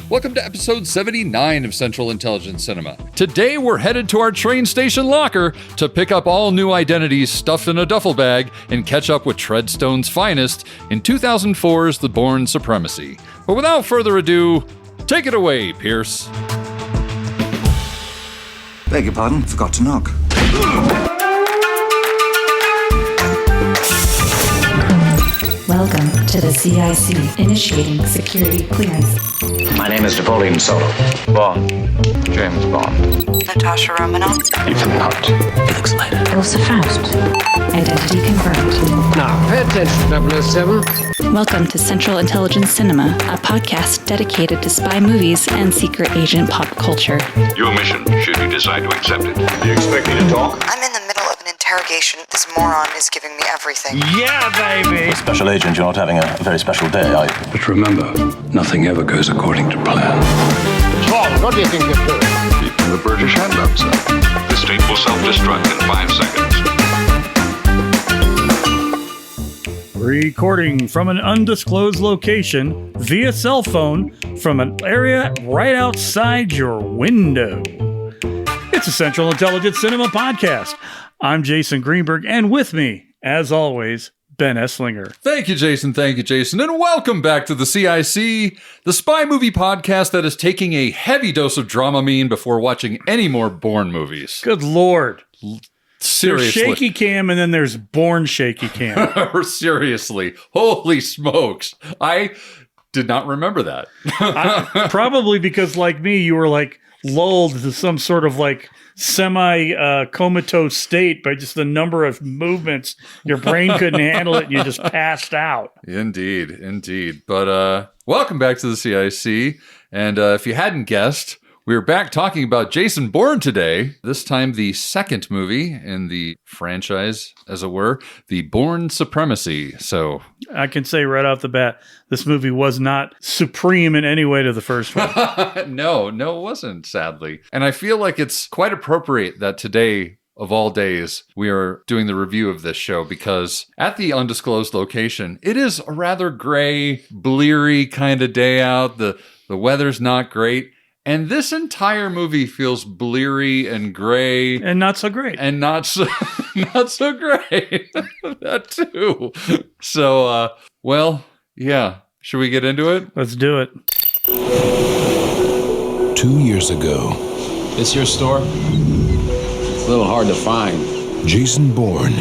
Welcome to episode 79 of Central Intelligence Cinema. Today we're headed to our train station locker to pick up all new identities stuffed in a duffel bag and catch up with Treadstone's finest in 2004's The Bourne Supremacy. But without further ado, take it away, Pierce. Beg your pardon, forgot to knock. Welcome to the CIC, initiating security clearance. My name is Napoleon Solo. Bourne. James Bourne. Natasha Romanoff. Ethan Hunt. Felix Leiter. Elsa Faust. Identity confirmed. Now, pay attention, 007. Welcome to Central Intelligence Cinema, a podcast dedicated to spy movies and secret agent pop culture. Your mission, should you decide to accept it. Do you expect me to talk? I'm in the middle of an interrogation. This moron is giving me everything. Yeah, baby! Special agent, you're not having a very special day, are you? But remember, nothing ever goes according to plan. Tom, what do you think you're doing? Keeping the British hand up, sir. The state will self-destruct in 5 seconds. Recording from an undisclosed location via cell phone from an area right outside your window. It's a Central Intelligence Cinema podcast. I'm Jason Greenberg, and with me, as always, Ben Esslinger. Thank you, Jason. And welcome back to the CIC, the spy movie podcast that is taking a heavy dose of Dramamine before watching any more Bourne movies. Good Lord. Seriously. There's shaky cam, and then there's Bourne shaky cam. Seriously. Holy smokes. I did not remember that. Probably because, like me, you were like lulled to some sort of like semi-comatose state by just the number of movements. Your brain couldn't handle it, and you just passed out. Indeed. But welcome back to the CIC. And if you hadn't guessed, we're back talking about Jason Bourne today. This time the second movie in the franchise, as it were, the Bourne Supremacy. So I can say right off the bat, this movie was not supreme in any way to the first one. No, it wasn't, sadly. And I feel like it's quite appropriate that today, of all days, we are doing the review of this show because at the undisclosed location, it is a rather gray, bleary kind of day out. The weather's not great. And this entire movie feels bleary and gray. And not so great. And not so great. That too. So, well, yeah. Should we get into it? Let's do it. 2 years ago, This your store? It's a little hard to find. Jason Bourne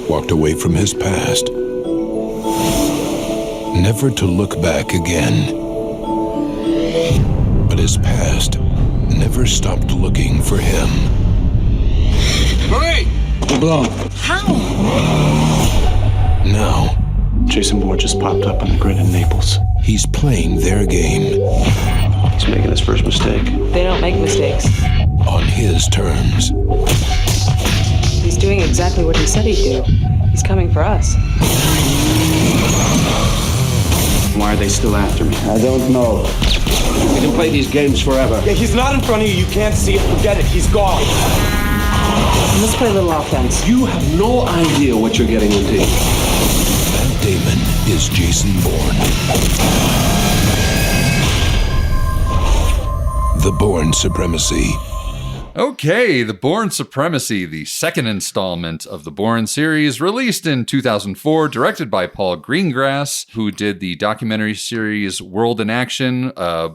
walked away from his past, never to look back again. But his past never stopped looking for him. Hurry! We're blown. Now, Jason Bourne just popped up on the grid in Naples. he's playing their game He's making his first mistake. They don't make mistakes. on his terms. He's doing exactly what he said he'd do. He's coming for us. Why are they still after me? I don't know. We can play these games forever. Yeah, he's not in front of you. You can't see it. Forget it. He's gone. Let's play a little offense. You have no idea what you're getting into. Matt Damon is Jason Bourne. The Bourne Supremacy. Okay, The Bourne Supremacy, the second installment of the Bourne series, released in 2004, directed by Paul Greengrass, who did the documentary series World in Action,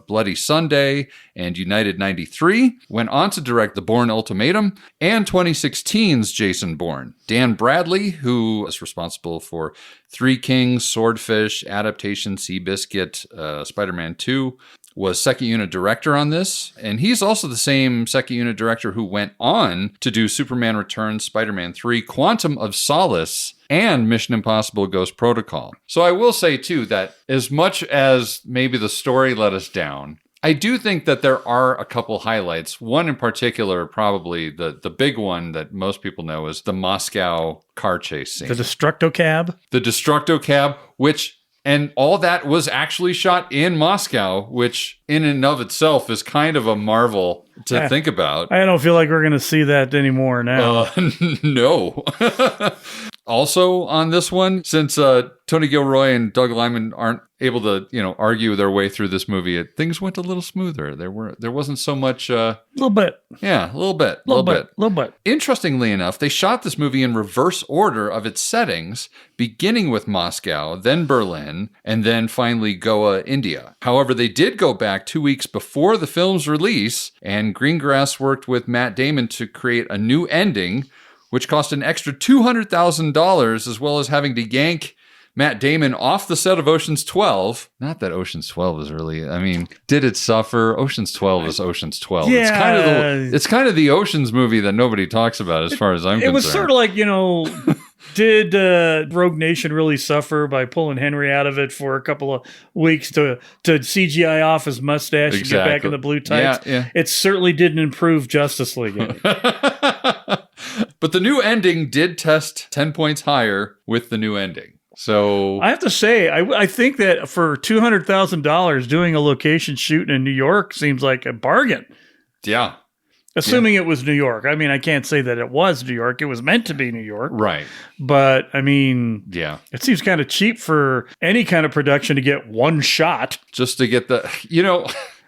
Bloody Sunday, and United 93, went on to direct The Bourne Ultimatum, and 2016's Jason Bourne. Dan Bradley, who is responsible for Three Kings, Swordfish, Adaptation, Seabiscuit, Spider-Man 2, was second unit director on this, and he's also the same second unit director who went on to do Superman Returns, Spider-Man 3, Quantum of Solace, and Mission Impossible Ghost Protocol. So I will say too that as much as maybe the story let us down, I do think that there are a couple highlights. One in particular, probably the big one that most people know, is the Moscow car chase scene. The Destructo Cab. The Destructo Cab, which... And all that was actually shot in Moscow, which in and of itself is kind of a marvel to think about. I don't feel like we're going to see that anymore now. No. Also on this one, since Tony Gilroy and Doug Liman aren't able to, argue their way through this movie, things went a little smoother. There wasn't so much. A little bit. Yeah, a little bit. Interestingly enough, they shot this movie in reverse order of its settings, beginning with Moscow, then Berlin, and then finally Goa, India. However, they did go back 2 weeks before the film's release, and Greengrass worked with Matt Damon to create a new ending, which cost an extra $200,000, as well as having to yank Matt Damon off the set of Ocean's 12. Not that Ocean's 12 is really, did it suffer? Ocean's 12 is Ocean's 12. Yeah. It's kind of the Ocean's movie that nobody talks about as far as I'm concerned. It was sort of like, did Rogue Nation really suffer by pulling Henry out of it for a couple of weeks to CGI off his mustache and get back in the blue tights? Yeah. It certainly didn't improve Justice League. But the new ending did test 10 points higher with the new ending. So I have to say, I think that for $200,000, doing a location shoot in New York seems like a bargain. Yeah. Assuming it was New York. I can't say that it was New York. It was meant to be New York. Right. But, yeah. It seems kind of cheap for any kind of production to get one shot. Just to get the,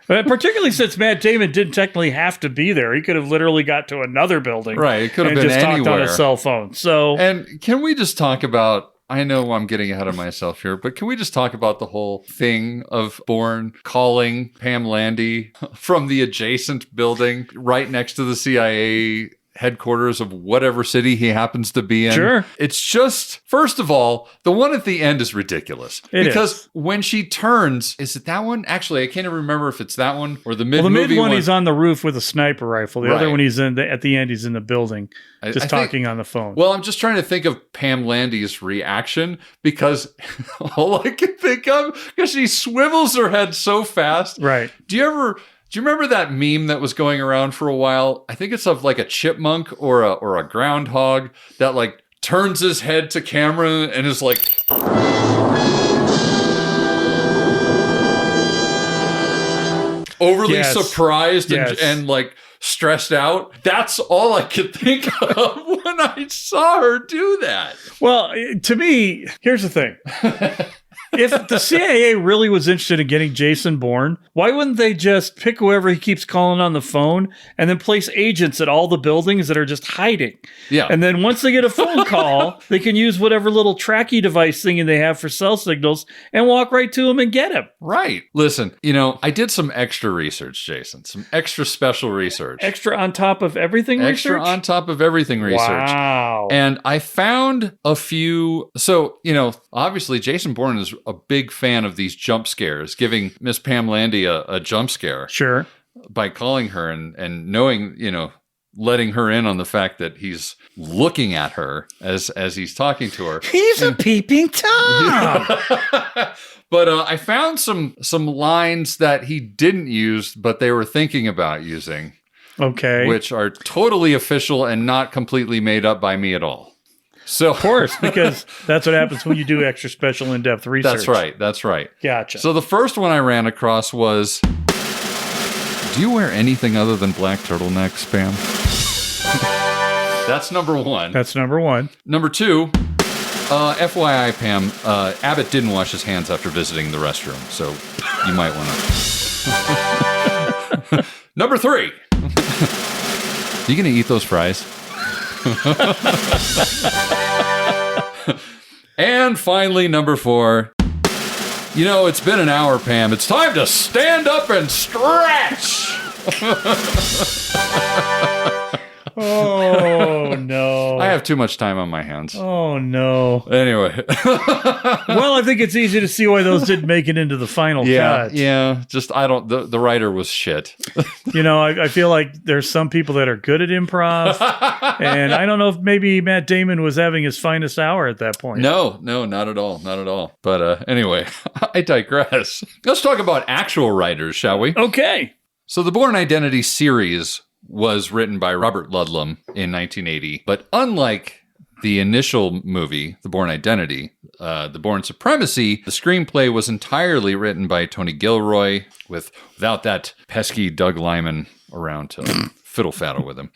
Particularly since Matt Damon didn't technically have to be there. He could have literally got to another building. Right. It could have been been just anywhere. talked on a cell phone. So, and can we just talk about, I know I'm getting ahead of myself here, but can we just talk about the whole thing of Bourne calling Pam Landy from the adjacent building right next to the CIA headquarters of whatever city he happens to be in? Sure. It's just, first of all, the one at the end is ridiculous. Because when she turns, is it that one? Actually, I can't even remember if it's that one or the mid-movie one. The mid one, one. He's on the roof with a sniper rifle. The other Right. one, at the end, he's in the building, just talking on the phone. Well, I'm just trying to think of Pam Landy's reaction, because all I can think of, because she swivels her head so fast. Right. Do you remember that meme that was going around for a while? I think it's of like a chipmunk or a groundhog that like turns his head to camera and is like overly surprised and like stressed out. That's all I could think of when I saw her do that. Well, to me, here's the thing. If the CIA really was interested in getting Jason Bourne, why wouldn't they just pick whoever he keeps calling on the phone and then place agents at all the buildings that are just hiding? Yeah. And then once they get a phone call, they can use whatever little tracky device thingy they have for cell signals and walk right to him and get him. Right. Listen, I did some extra research, Jason, some extra special research. Extra on top of everything Extra research? on top of everything research. Wow. And I found a few. So, obviously Jason Bourne is a big fan of these jump scares, giving Miss Pam Landy a jump scare. Sure. By calling her and knowing, letting her in on the fact that he's looking at her as he's talking to her. He's a peeping Tom. But I found some lines that he didn't use, but they were thinking about using. Okay. Which are totally official and not completely made up by me at all. So, of course, because that's what happens when you do extra special in-depth research. That's right. Gotcha. So the first one I ran across was, do you wear anything other than black turtlenecks, Pam? That's number one. That's number one. Number two, FYI, Pam, Abbott didn't wash his hands after visiting the restroom, so you might want to. Number three, you going to eat those fries? And finally, number four, it's been an hour, Pam. It's time to stand up and stretch. Oh, no. I have too much time on my hands. Oh, no. Anyway. Well, I think it's easy to see why those didn't make it into the final cut. Yeah. Just, the writer was shit. I feel like there's some people that are good at improv. And I don't know if maybe Matt Damon was having his finest hour at that point. No, not at all. Not at all. But anyway, I digress. Let's talk about actual writers, shall we? Okay. So the Bourne Identity series was written by Robert Ludlum in 1980, but unlike the initial movie, The Bourne Identity, The Bourne Supremacy, the screenplay was entirely written by Tony Gilroy without that pesky Doug Liman around to fiddle faddle with him.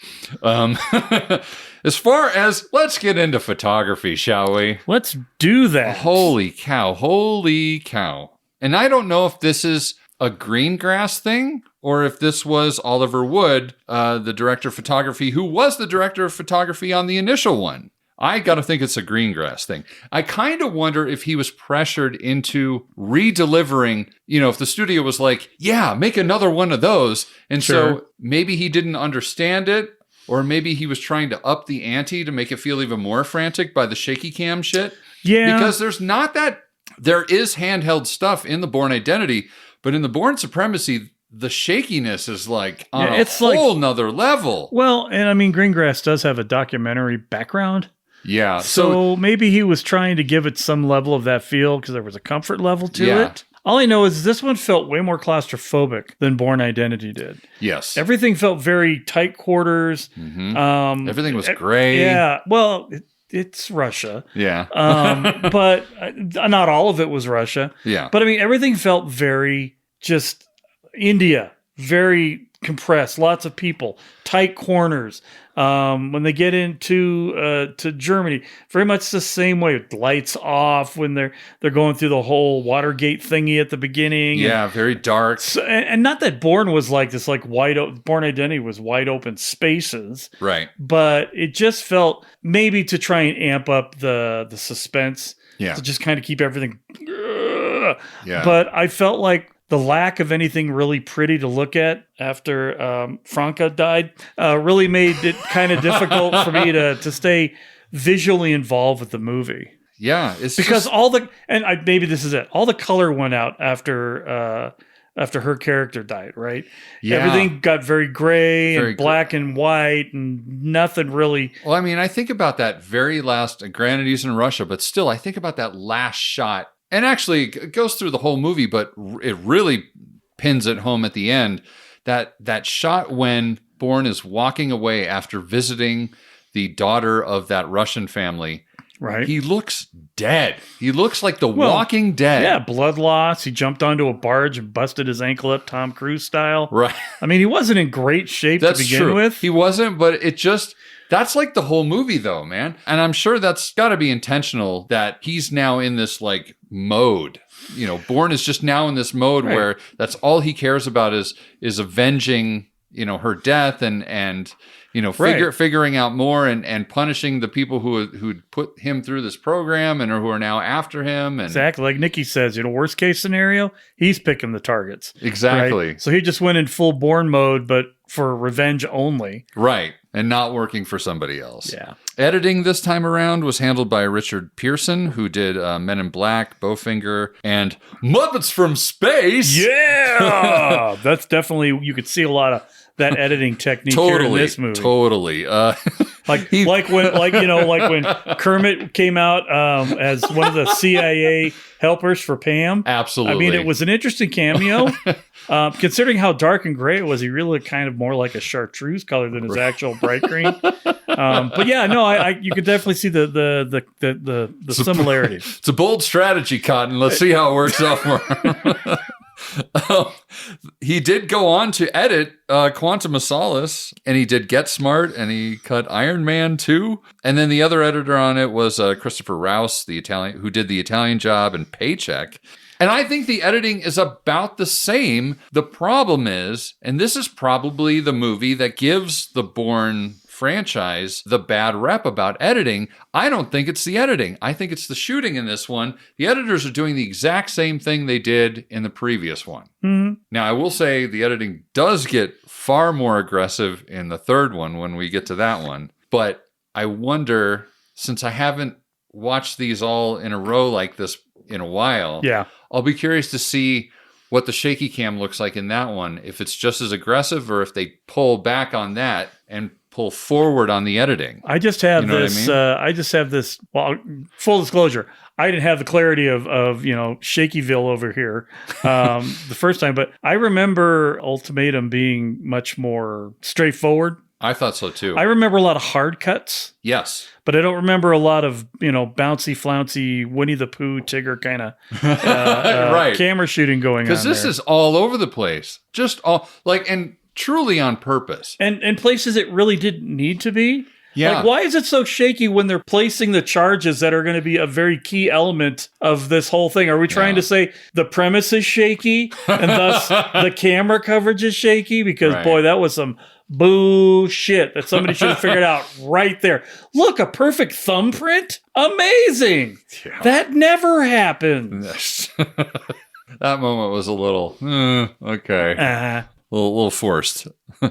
As far as, let's get into photography, shall we? Let's do that. Holy cow. And I don't know if this is a Greengrass thing or if this was Oliver Wood, the director of photography, who was the director of photography on the initial one. I got to think it's a Greengrass thing. I kind of wonder if he was pressured into redelivering, if the studio was like, yeah, make another one of those. And so maybe he didn't understand it, or maybe he was trying to up the ante to make it feel even more frantic by the shaky cam shit. Yeah. Because there is handheld stuff in the Bourne Identity, but in the Bourne Supremacy, the shakiness is like on a whole nother level. Well, and I mean, Greengrass does have a documentary background. Yeah. So maybe he was trying to give it some level of that feel because there was a comfort level to it. All I know is this one felt way more claustrophobic than Bourne Identity did. Yes. Everything felt very tight quarters. Mm-hmm. Everything was gray. Yeah. Well, it's Russia. Yeah. But not all of it was Russia. Yeah. But I mean, everything felt very just India, very compressed, lots of people, tight corners. When they get into to Germany, very much the same way, with lights off when they're going through the whole Watergate thingy at the beginning. Yeah, very dark. So, and not that Bourne was like this, like Bourne Identity was wide open spaces, right? But it just felt maybe to try and amp up the suspense, to just kind of keep everything. Yeah, but I felt like the lack of anything really pretty to look at after Franca died really made it kind of difficult for me to stay visually involved with the movie. Yeah, it's because maybe this is it. All the color went out after her character died, right? Yeah. Everything got very gray and black and white, and nothing really. Well, I mean, I think about that very last. Granted, he's in Russia, but still, I think about that last shot. And actually, it goes through the whole movie, but it really pins it home at the end. That shot when Bourne is walking away after visiting the daughter of that Russian family. Right. He looks dead. He looks like the Walking Dead. Yeah, blood loss. He jumped onto a barge and busted his ankle up, Tom Cruise style. Right. I mean, he wasn't in great shape to begin with. He wasn't, but it just... That's like the whole movie, though, man. And I'm sure that's got to be intentional that he's now in this like mode. Bourne is just now in this mode where that's all he cares about is avenging, her death and figuring out more and punishing the people who'd put him through this program and who are now after him. And exactly. Like Nikki says, worst case scenario, he's picking the targets. Exactly. Right? So he just went in full Bourne mode, but for revenge only. Right. And not working for somebody else. Yeah. Editing this time around was handled by Richard Pearson, who did Men in Black, Bowfinger, and Muppets from Space. Yeah! That's definitely, you could see a lot of that editing technique here in this movie. Totally. Like when Kermit came out as one of the CIA helpers for Pam. Absolutely. I mean, it was an interesting cameo. Considering how dark and gray it was, he really looked kind of more like a chartreuse color than his actual bright green. But yeah, no, you could definitely see the similarities. It's a bold strategy, Cotton. Let's see how it works out for him. He did go on to edit Quantum of Solace, and he did Get Smart, and he cut Iron Man 2. And then the other editor on it was Christopher Rouse, the Italian, who did The Italian Job and Paycheck. And I think the editing is about the same. The problem is, and this is probably the movie that gives the Bourne franchise the bad rep about editing. I don't think it's the editing. I think it's the shooting in this one. The editors are doing the exact same thing they did in the previous one. Mm-hmm. Now, I will say the editing does get far more aggressive in the third one when we get to that one. But I wonder, since I haven't watched these all in a row like this in a while, I'll be curious to see what the shaky cam looks like in that one, if it's just as aggressive or if they pull back on that and pull forward on the editing. I just have this. Well, full disclosure, I didn't have the clarity of Shakyville over here the first time, but I remember Ultimatum being much more straightforward. I thought so too. I remember a lot of hard cuts. Yes. But I don't remember a lot of, bouncy, flouncy, Winnie the Pooh, Tigger kind of camera shooting going on. Because this is all over the place. Just all, and truly on purpose. And places it really didn't need to be. Yeah. Like, why is it so shaky when they're placing the charges that are going to be a very key element of this whole thing? Are we trying to say the premise is shaky and thus the camera coverage is shaky? Because, boy, that was some bullshit that somebody should have figured out right there. Look, a perfect thumbprint? Amazing. Yeah. That never happened. That moment was a little, okay. A little forced.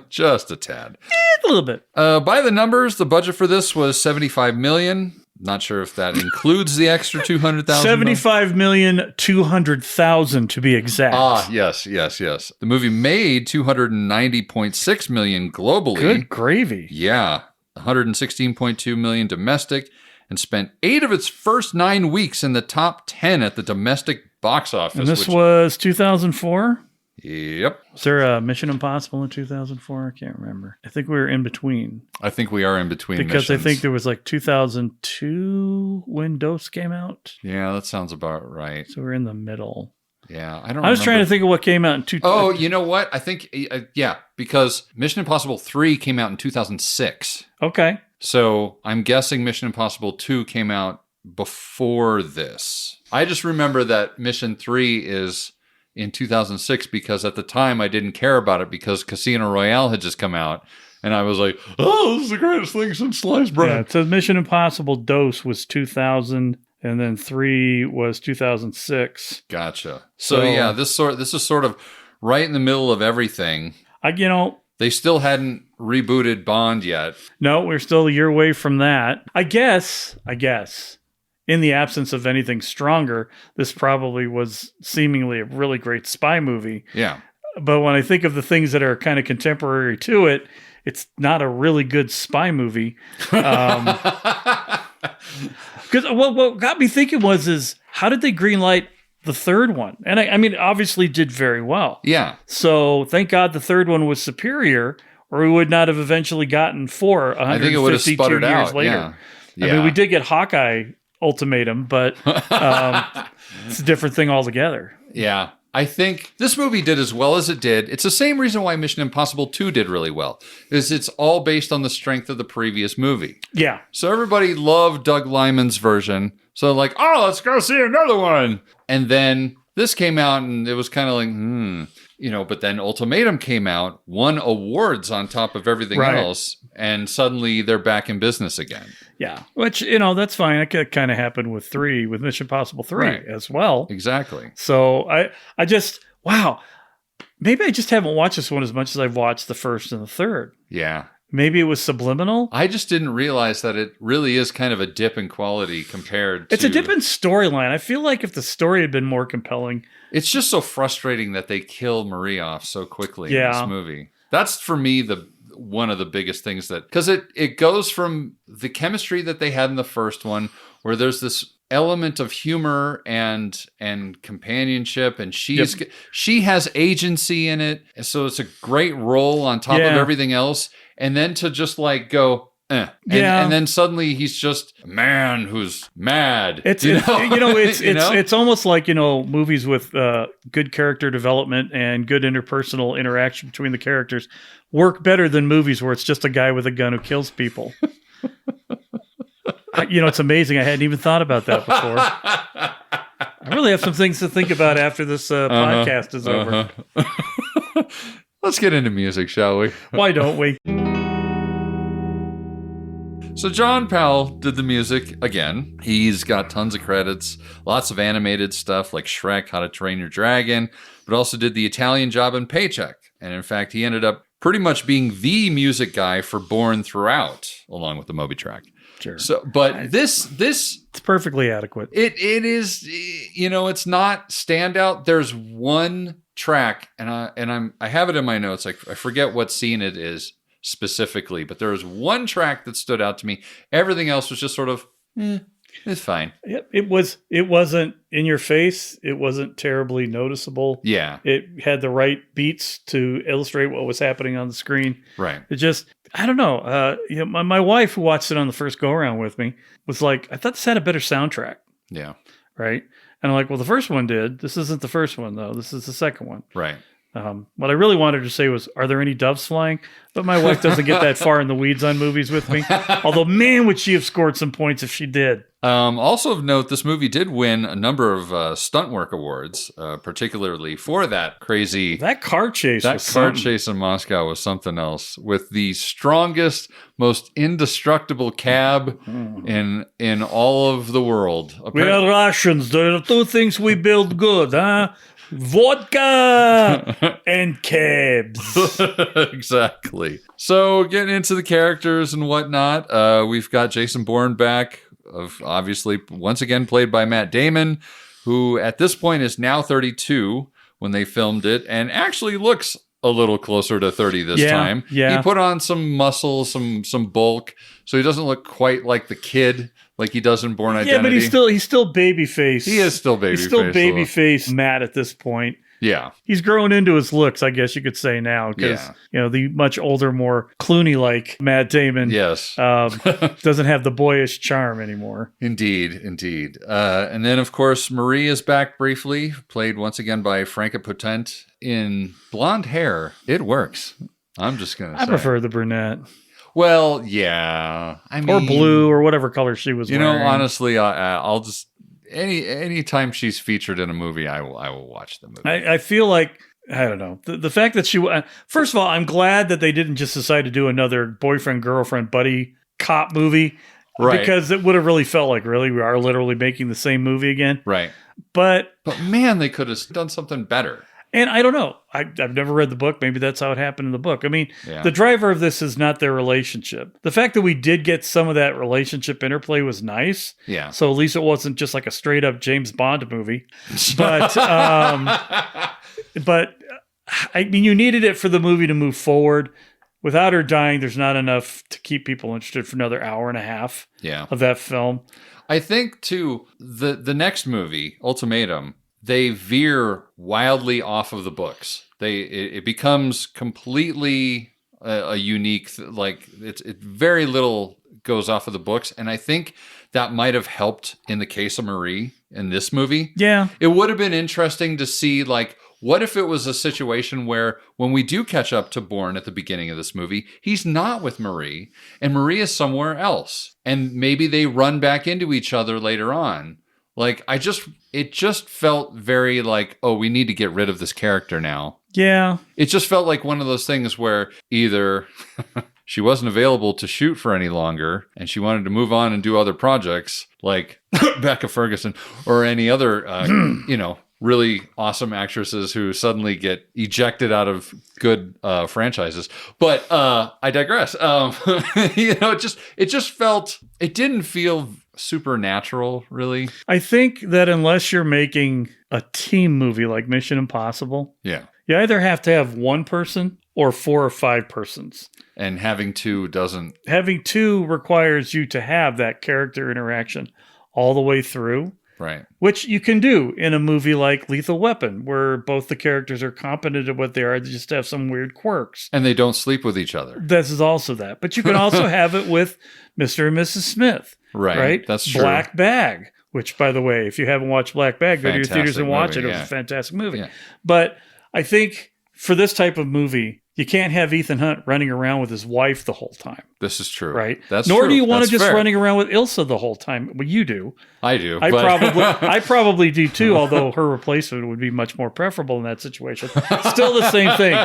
Just a tad. A little bit. By the numbers, the budget for this was $75 million. Not sure if that includes the extra $200,000. $75,200,000 to be exact. Ah, yes. The movie made $290.6 million globally. Good gravy. Yeah, $116.2 million domestic, and spent 8 of its first 9 weeks in the top 10 at the domestic box office. And this was 2004? Yep. Was there a Mission Impossible in 2004? I can't remember. I think we were in between. I think we are in between because missions. I think there was like 2002 when Dose came out. Yeah, that sounds about right. So we're in the middle. Yeah, I was trying to think of what came out in 2000. Oh, you know what? I think, because Mission Impossible 3 came out in 2006. Okay. So I'm guessing Mission Impossible 2 came out before this. I just remember that Mission 3 is in 2006 because at the time I didn't care about it because Casino Royale had just come out. And I was like, oh, this is the greatest thing since sliced bread. Yeah, so Mission Impossible Dose was 2000, and then 3 was 2006. Gotcha. So yeah, this is sort of right in the middle of everything. They still hadn't rebooted Bond yet. No, we're still a year away from that. I guess, in the absence of anything stronger, this probably was seemingly a really great spy movie. Yeah. But when I think of the things that are kind of contemporary to it, it's not a really good spy movie. Because what got me thinking is how did they greenlight the third one? And I mean, obviously did very well. Yeah. So thank God the third one was superior, or we would not have eventually gotten 4 I think it would have sputtered years out later. Yeah. I mean, we did get Hawkeye Ultimatum, but it's a different thing altogether. Yeah. I think this movie did as well as it did. It's the same reason why Mission Impossible 2 did really well, is it's all based on the strength of the previous movie. Yeah. So everybody loved Doug Liman's version. So like, oh, let's go see another one. And then this came out and it was kind of like, but then Ultimatum came out, won awards on top of everything else, and suddenly they're back in business again. Yeah, which, that's fine. It could kind of happen with Mission Impossible 3 as well. Exactly. So I just, wow, maybe I just haven't watched this one as much as I've watched the first and the third. Yeah. Maybe it was subliminal. I just didn't realize that it really is kind of a dip in quality compared to... It's a dip in storyline. I feel like if the story had been more compelling... It's just so frustrating that they kill Marie off so quickly in this movie. That's, for me, one of the biggest things that... Because it goes from the chemistry that they had in the first one, where there's this element of humor and companionship, and she has agency in it, and so it's a great role on top of everything else. And then to just like go, and then suddenly he's just a man who's mad. It's almost like, movies with good character development and good interpersonal interaction between the characters work better than movies where it's just a guy with a gun who kills people. It's amazing. I hadn't even thought about that before. I really have some things to think about after this podcast is over. Let's get into music, shall we? Why don't we? So John Powell did the music again. He's got tons of credits, lots of animated stuff like Shrek, How to Train Your Dragon, but also did the Italian Job and Paycheck. And in fact, he ended up pretty much being the music guy for Bourne throughout, along with the Moby track. Sure. So, but this it's perfectly adequate. It is, it's not standout. There's one track, and I have it in my notes. I forget what scene it is specifically, but there was one track that stood out to me. Everything else was just sort of, it's fine. Yep, it wasn't in your face. It wasn't terribly noticeable. Yeah. It had the right beats to illustrate what was happening on the screen. Right. It just, I don't know. My wife, who watched it on the first go around with me, was like, I thought this had a better soundtrack. Yeah. Right. And I'm like, well, the first one did. This isn't the first one though. This is the second one. Right. What I really wanted to say was, are there any doves flying? But my wife doesn't get that far in the weeds on movies with me. Although, man, would she have scored some points if she did. Also of note, this movie did win a number of stunt work awards, particularly for that crazy... That car chase chase in Moscow was something else, with the strongest, most indestructible cab in all of the world. We are Russians. There are two things we build good, huh? Vodka and cabs. Exactly. So getting into the characters and whatnot, we've got Jason Bourne back, obviously once again played by Matt Damon, who at this point is now 32 when they filmed it, and actually looks a little closer to 30 this time. Yeah. He put on some muscle, some bulk, so he doesn't look quite like the kid like he does in Bourne Identity. Yeah, but he's still babyface. He is still babyface. He's still babyface Matt at this point. Yeah. He's growing into his looks, I guess you could say now, because the much older, more Clooney-like Matt Damon doesn't have the boyish charm anymore. Indeed. And then, of course, Marie is back briefly, played once again by Franca Potente in blonde hair. It works. I'm just going to say. I prefer the brunette. Well, yeah. I mean, or blue, or whatever color she was wearing. You know, honestly, I'll just... Any time she's featured in a movie, I will watch the movie. I feel like, I don't know, the fact that she, first of all, I'm glad that they didn't just decide to do another boyfriend girlfriend buddy cop movie, right? Because it would have really felt like, really, we are literally making the same movie again, right? But man, they could have done something better. And I don't know. I've never read the book. Maybe that's how it happened in the book. I mean, the driver of this is not their relationship. The fact that we did get some of that relationship interplay was nice. Yeah. So at least it wasn't just like a straight up James Bond movie. But, but I mean, you needed it for the movie to move forward. Without her dying, there's not enough to keep people interested for another hour and a half of that film. I think, too, the next movie, Ultimatum, they veer wildly off of the books. It becomes completely a unique, it's very little goes off of the books. And I think that might have helped in the case of Marie in this movie. Yeah. It would have been interesting to see, what if it was a situation where when we do catch up to Bourne at the beginning of this movie, he's not with Marie and Marie is somewhere else. And maybe they run back into each other later on. It just felt very we need to get rid of this character now. Yeah. It just felt like one of those things where either she wasn't available to shoot for any longer and she wanted to move on and do other projects like Becca Ferguson or any other, really awesome actresses who suddenly get ejected out of good franchises. But I digress. It didn't feel supernatural, really. I think that unless you're making a team movie like Mission Impossible, you either have to have one person or 4 or 5 persons. And having two doesn't. Having two requires you to have that character interaction all the way through. Right. Which you can do in a movie like Lethal Weapon, where both the characters are competent at what they are. They just have some weird quirks. And they don't sleep with each other. This is also that. But you can also have it with Mr. and Mrs. Smith. Right. That's true. Black Bag, which, by the way, if you haven't watched Black Bag, go to your theaters and watch it. It was a fantastic movie. Yeah. But I think for this type of movie, you can't have Ethan Hunt running around with his wife the whole time. This is true. Right? That's Nor true. do you want to just fair. running around with Ilsa the whole time. Well, you do. I do. I probably do too, although her replacement would be much more preferable in that situation. Still the same thing.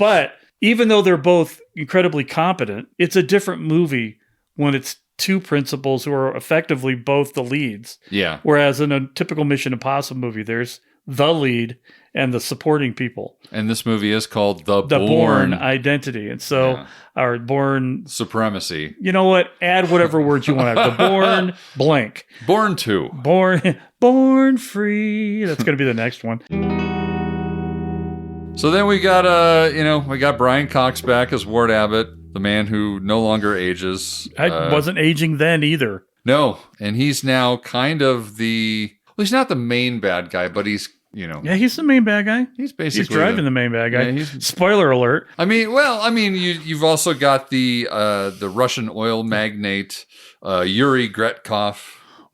But even though they're both incredibly competent, it's a different movie when it's two principals who are effectively both the leads. Yeah. Whereas in a typical Mission Impossible movie, there's the lead and the supporting people. And this movie is called The Bourne Identity. And so our Bourne Supremacy. You know what? Add whatever words you want. The Bourne blank. Bourne 2. Born Free. That's going to be the next one. So then we got we got Brian Cox back as Ward Abbott, the man who no longer ages. I wasn't aging then either. No, and he's now kind of he's not the main bad guy, but he's, Yeah, he's the main bad guy. He's basically he's driving the main bad guy. Yeah, Spoiler alert. You've also got the Russian oil magnate Yuri Gretkov.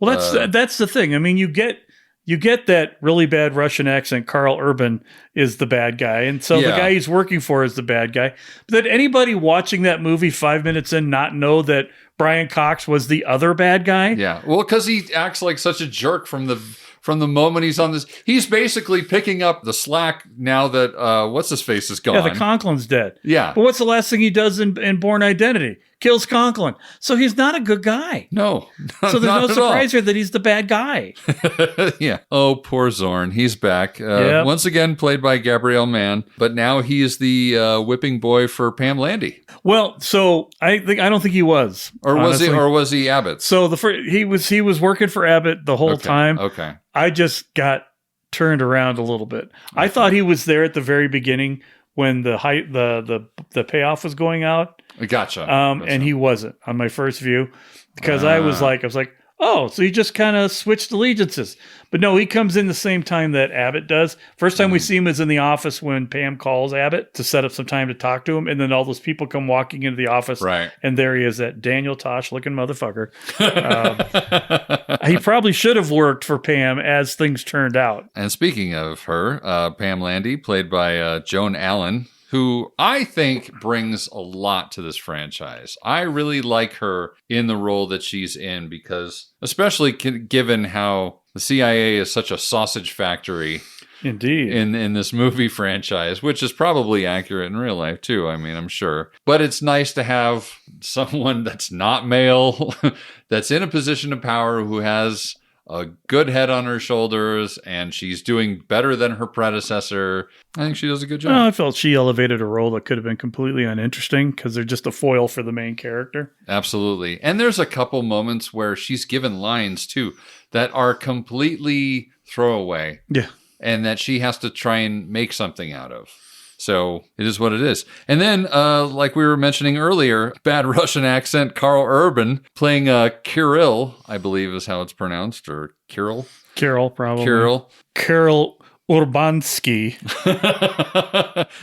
Well, that's the thing. I mean, you get you get that really bad Russian accent. Carl Urban is the bad guy. And so the guy he's working for is the bad guy. But did anybody watching that movie 5 minutes in not know that Brian Cox was the other bad guy? Yeah. Well, because he acts like such a jerk from the moment he's on this. He's basically picking up the slack now that what's-his-face is gone. Yeah, the Conklin's dead. Yeah. But what's the last thing he does in Bourne Identity? Kills Conklin. So he's not a good guy. No. So there's no surprise here that he's the bad guy. Yeah. Oh, poor Zorn. He's back. Once again, played by Gabriel Mann. But now he is the whipping boy for Pam Landy. Well, so I don't think he was. Or honestly. Was he Abbott? So he was working for Abbott the whole time. Okay. I just got turned around a little bit. Okay. I thought he was there at the very beginning when the payoff was going out. Gotcha. And he wasn't on my first view because I was like, oh, so he just kind of switched allegiances. But no, he comes in the same time that Abbott does. First time we see him is in the office when Pam calls Abbott to set up some time to talk to him. And then all those people come walking into the office. Right. And there he is, that Daniel Tosh looking motherfucker. He probably should have worked for Pam as things turned out. And speaking of her, Pam Landy, played by Joan Allen, who I think brings a lot to this franchise. I really like her in the role that she's in because, especially given how the CIA is such a sausage factory. Indeed. In this movie franchise, which is probably accurate in real life too, I mean, I'm sure. But it's nice to have someone that's not male, that's in a position of power, who has a good head on her shoulders, and she's doing better than her predecessor. I think she does a good job. Well, I felt she elevated a role that could have been completely uninteresting because they're just a foil for the main character. Absolutely. And there's a couple moments where she's given lines, too, that are completely throwaway. Yeah. And that she has to try and make something out of. So it is what it is. And then, like we were mentioning earlier, bad Russian accent, Carl Urban playing Kirill, I believe is how it's pronounced, or Kirill? Carol, probably. Carol Urbanski.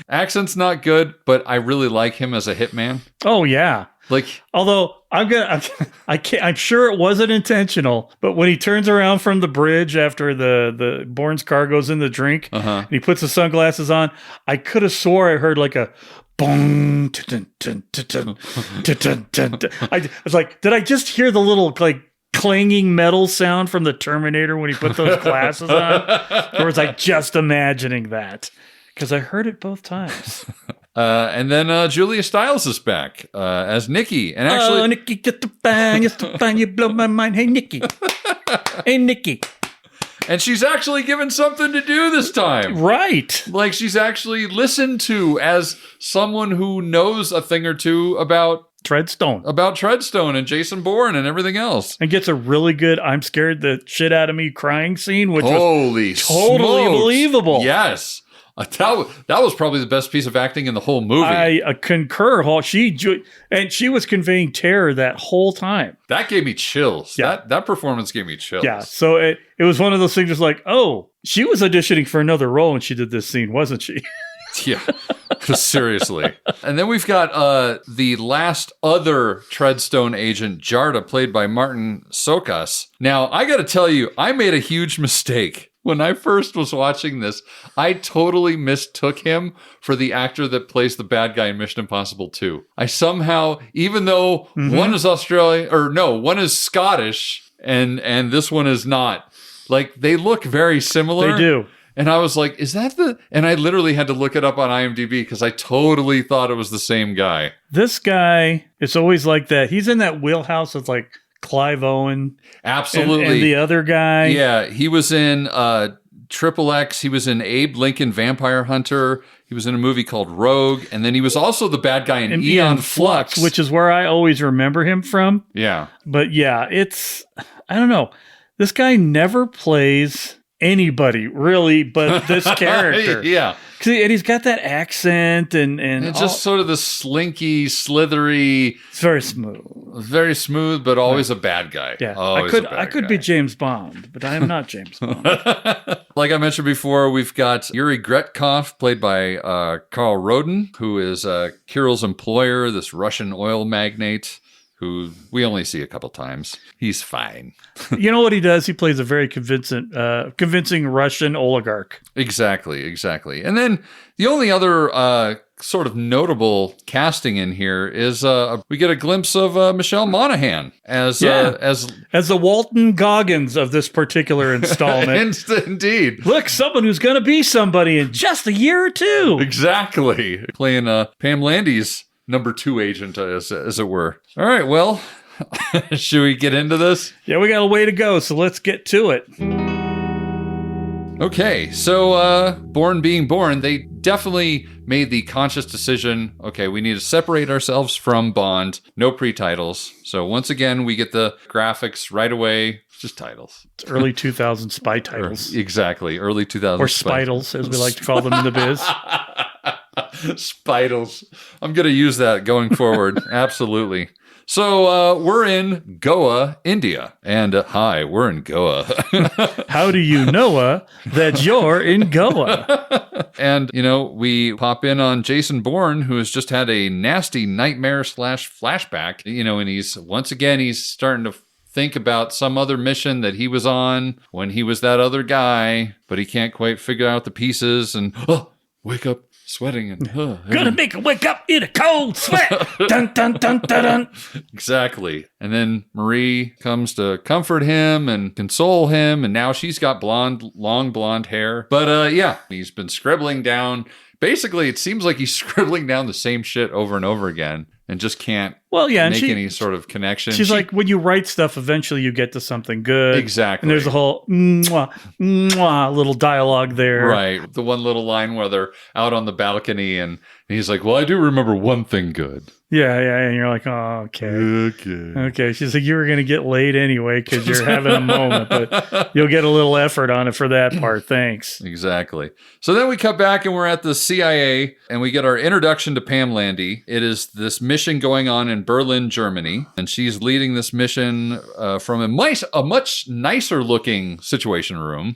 Accent's not good, but I really like him as a hitman. Oh, yeah. Like, although I'm sure it wasn't intentional, but when he turns around from the bridge after the Bourne's car goes in the drink, and he puts the sunglasses on, I could have swore I heard like a boom. I was like, did I just hear the little like clanging metal sound from the Terminator when he put those glasses on? Or was I just imagining that? Because I heard it both times. And then Julia Stiles is back as Nikki. And actually, Nikki, you're so fine, you blow my mind. Hey, Nikki. Hey, Nikki. And she's actually given something to do this time. Right. Like, she's actually listened to as someone who knows a thing or two about Treadstone. About Treadstone and Jason Bourne and everything else. And gets a really good I'm scared the shit out of me crying scene, which was totally believable. Yes. That was probably the best piece of acting in the whole movie. I concur. And she was conveying terror that whole time. That gave me chills. Yeah. That performance gave me chills. Yeah. So it was one of those things just like, oh, she was auditioning for another role when she did this scene, wasn't she? Yeah. Seriously. And then we've got the last other Treadstone agent, Jarda, played by Martin Sokas. Now, I got to tell you, I made a huge mistake. When I first was watching this, I totally mistook him for the actor that plays the bad guy in Mission Impossible 2. I somehow, even though one is one is Scottish and this one is not, like, they look very similar. They do. And I was like, is that and I literally had to look it up on IMDb because I totally thought it was the same guy. This guy, it's always like that. He's in that wheelhouse of like Clive Owen. Absolutely. And the other guy. Yeah, he was in Triple X. He was in Abe Lincoln Vampire Hunter. He was in a movie called Rogue. And then he was also the bad guy in Eon Flux. Which is where I always remember him from. Yeah. But yeah, I don't know. This guy never plays anybody, really, but this character. Yeah. And he's got that accent and it's just sort of the slinky, slithery. It's very smooth. Very smooth, but always a bad guy. Yeah. Always I could be James Bond, but I am not James Bond. Like I mentioned before, we've got Yuri Gretkov, played by Carl Roden, who is Kirill's employer, this Russian oil magnate who we only see a couple times. He's fine. You know what he does? He plays a very convincing Russian oligarch. Exactly. And then the only other sort of notable casting in here is we get a glimpse of Michelle Monaghan as the Walton Goggins of this particular installment. Indeed. Look, someone who's going to be somebody in just a year or two. Exactly. Playing Pam Landy's number 2 agent, as it were. All right, well, should we get into this? Yeah, we got a way to go, so let's get to it. Okay, so Bourne being Bourne, they definitely made the conscious decision, okay, we need to separate ourselves from Bond, no pre-titles. So once again, we get the graphics right away, just titles. It's early 2000 spy titles. Exactly, early 2000s. Or spitles, as we like to call them in the biz. Spitles. I'm going to use that going forward. Absolutely. So we're in Goa, India. And hi, we're in Goa. How do you know that you're in Goa? And, we pop in on Jason Bourne, who has just had a nasty nightmare / flashback, and he's starting to think about some other mission that he was on when he was that other guy, but he can't quite figure out the pieces and, wake up. Sweating and gonna make her wake up in a cold sweat. Dun dun dun dun dun. Exactly. And then Marie comes to comfort him and console him, and now she's got long blonde hair. But he's been scribbling down. Basically, it seems like he's scribbling down the same shit over and over again and just can't make any sort of connection. She's like, when you write stuff, eventually you get to something good. Exactly. And there's a whole little dialogue there. Right. The one little line where they're out on the balcony and he's like, well, I do remember one thing good. Yeah. And you're like, oh, okay. Okay. She's like, you were going to get laid anyway because you're having a moment, but you'll get a little effort on it for that part. Thanks. Exactly. So then we cut back and we're at the CIA and we get our introduction to Pam Landy. It is this mission going on in Berlin, Germany, and she's leading this mission from a much nicer looking Situation Room.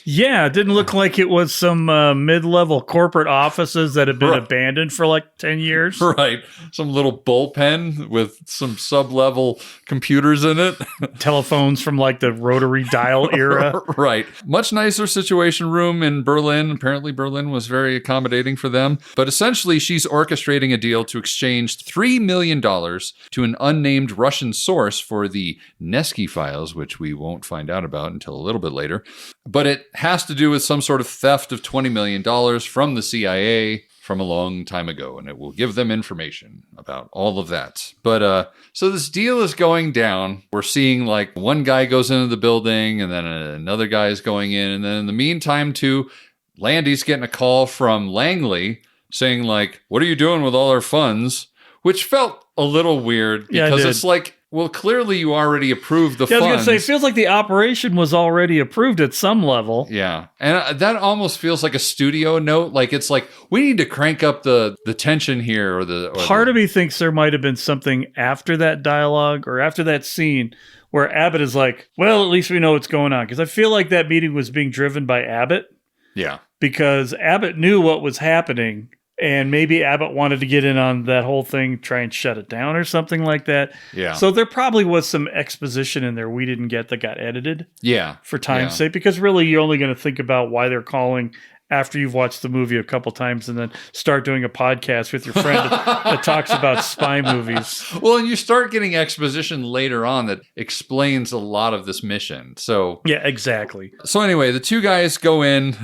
Yeah, it didn't look like it was some mid-level corporate offices that had been abandoned for like 10 years. Right. Some little bullpen with some sub-level computers in it. Telephones from like the rotary dial era. Right. Much nicer Situation Room in Berlin. Apparently Berlin was very accommodating for them. But essentially, she's orchestrating a deal to exchange $3 million to an unnamed Russian source for the Nesky files, which we won't find out about until a little bit later. But it has to do with some sort of theft of $20 million from the CIA from a long time ago, and it will give them information about all of that. But so this deal is going down. We're seeing like one guy goes into the building, and then another guy is going in, and then in the meantime, too, Landy's getting a call from Langley saying like, "What are you doing with all our funds?" Which felt a little weird because it's like, well, clearly you already approved the funds. I was going to say, it feels like the operation was already approved at some level. Yeah. And that almost feels like a studio note. Like, it's like, we need to crank up the tension here. Part of me thinks there might have been something after that dialogue or after that scene where Abbott is like, well, at least we know what's going on. Because I feel like that meeting was being driven by Abbott. Yeah. Because Abbott knew what was happening. And maybe Abbott wanted to get in on that whole thing, try and shut it down or something like that. Yeah. So there probably was some exposition in there we didn't get that got edited. Yeah. For time's sake. Because really, you're only going to think about why they're calling after you've watched the movie a couple times and then start doing a podcast with your friend that talks about spy movies. Well, and you start getting exposition later on that explains a lot of this mission. So yeah, exactly. So anyway, the two guys go in,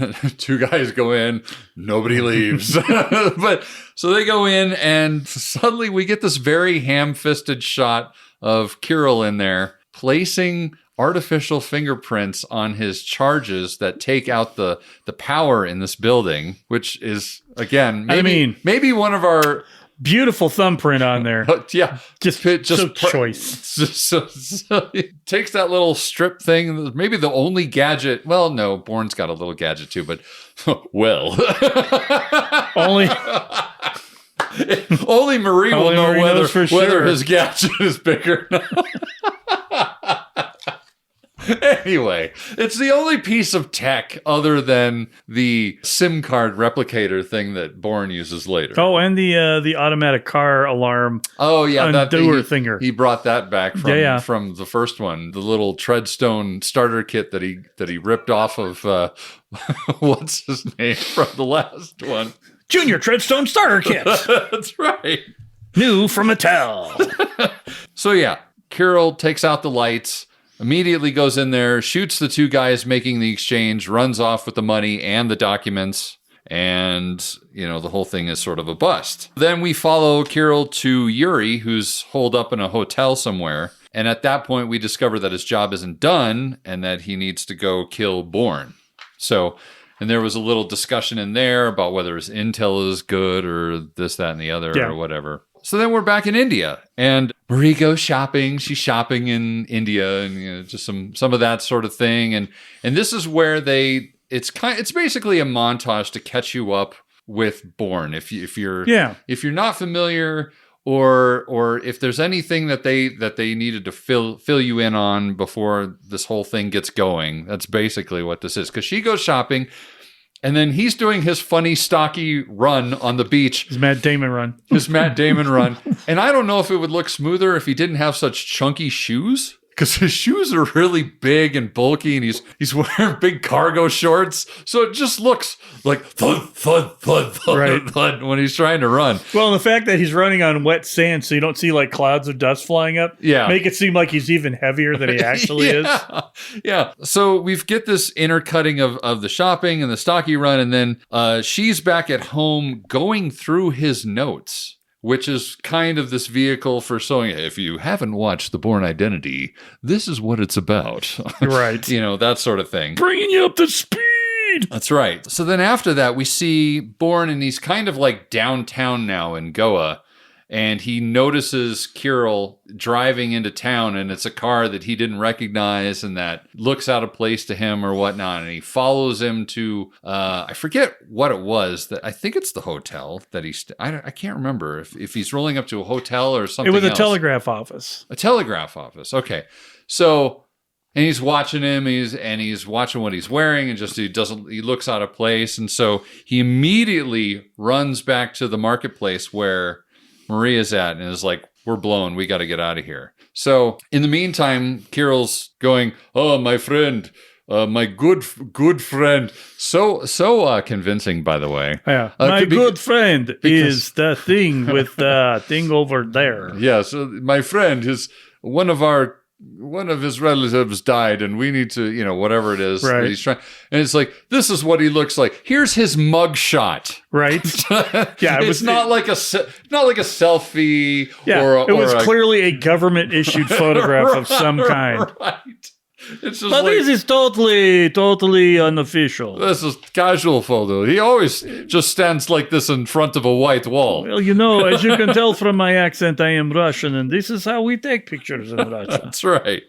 nobody leaves. But so they go in and suddenly we get this very ham-fisted shot of Kirill in there placing artificial fingerprints on his charges that take out the power in this building, which is, again, maybe one of our... Beautiful thumbprint on there. Yeah. Just choice. So it takes that little strip thing, maybe the only gadget. Well, no, Bourne's got a little gadget too, but well. Only Marie will know whether his gadget is bigger or not. Anyway, it's the only piece of tech other than the SIM card replicator thing that Bourne uses later. Oh, and the automatic car alarm. Oh yeah, undoer thinger. He brought that back from the first one, the little Treadstone starter kit that he ripped off of what's his name from the last one, Junior Treadstone starter kit. That's right, new from Mattel. So yeah, Carol takes out the lights. Immediately goes in there, shoots the two guys making the exchange, runs off with the money and the documents, and, the whole thing is sort of a bust. Then we follow Kirill to Yuri, who's holed up in a hotel somewhere, and at that point we discover that his job isn't done and that he needs to go kill Bourne. So, and there was a little discussion in there about whether his intel is good or this, that, and the other or whatever. So then we're back in India, and Marie goes shopping. She's shopping in India, and just some of that sort of thing. And this is where it's basically a montage to catch you up with Bourne. If you're not familiar, or if there's anything that they needed to fill you in on before this whole thing gets going, that's basically what this is. Because she goes shopping. And then he's doing his funny, stocky run on the beach. His Matt Damon run. And I don't know if it would look smoother if he didn't have such chunky shoes. Because his shoes are really big and bulky, and he's wearing big cargo shorts. So it just looks like thud, thud, thud, thud, thud when he's trying to run. Well, and the fact that he's running on wet sand, so you don't see like clouds of dust flying up, make it seem like he's even heavier than he actually is. Yeah. So we get this intercutting of the shopping and the stocky run, and then she's back at home going through his notes, which is kind of this vehicle for showing, if you haven't watched The Bourne Identity, this is what it's about. Right. That sort of thing. Bringing you up to speed. That's right. So then after that, we see Bourne, and he's kind of like downtown now in Goa, and he notices Kirill driving into town, and it's a car that he didn't recognize and that looks out of place to him or whatnot. And he follows him to, I forget what it was. I think it's the hotel that I can't remember if he's rolling up to a hotel or something else. It was a telegraph office. A telegraph office. Okay. So, and he's watching him, he's watching what he's wearing, and he looks out of place. And so he immediately runs back to the marketplace where Maria's at and is like, we're blown. We got to get out of here. So in the meantime, Kirill's going, oh, my friend, my good friend. So convincing, by the way. Yeah. My good friend is the thing with the thing over there. Yeah. So my friend is one of his relatives died, and we need to, whatever it is that he's trying. And it's like, this is what he looks like. Here's his mug shot. Right. Yeah. It's not like a selfie. Yeah. It was clearly a government issued photograph of some kind. Right. It's just this is totally unofficial. This is casual photo. He always just stands like this in front of a white wall. Well, as you can tell from my accent, I am Russian, and this is how we take pictures in Russia. That's right.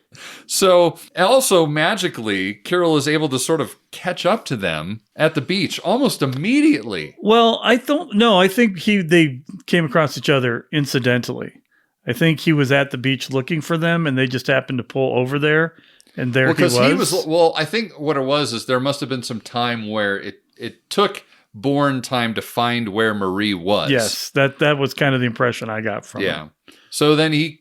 So, also magically, Kirill is able to sort of catch up to them at the beach almost immediately. Well, I don't know. I think they came across each other incidentally. I think he was at the beach looking for them, and they just happened to pull over there. And there he was. I think what it was is there must have been some time where it took Bourne time to find where Marie was. Yes, that was kind of the impression I got from him. So then he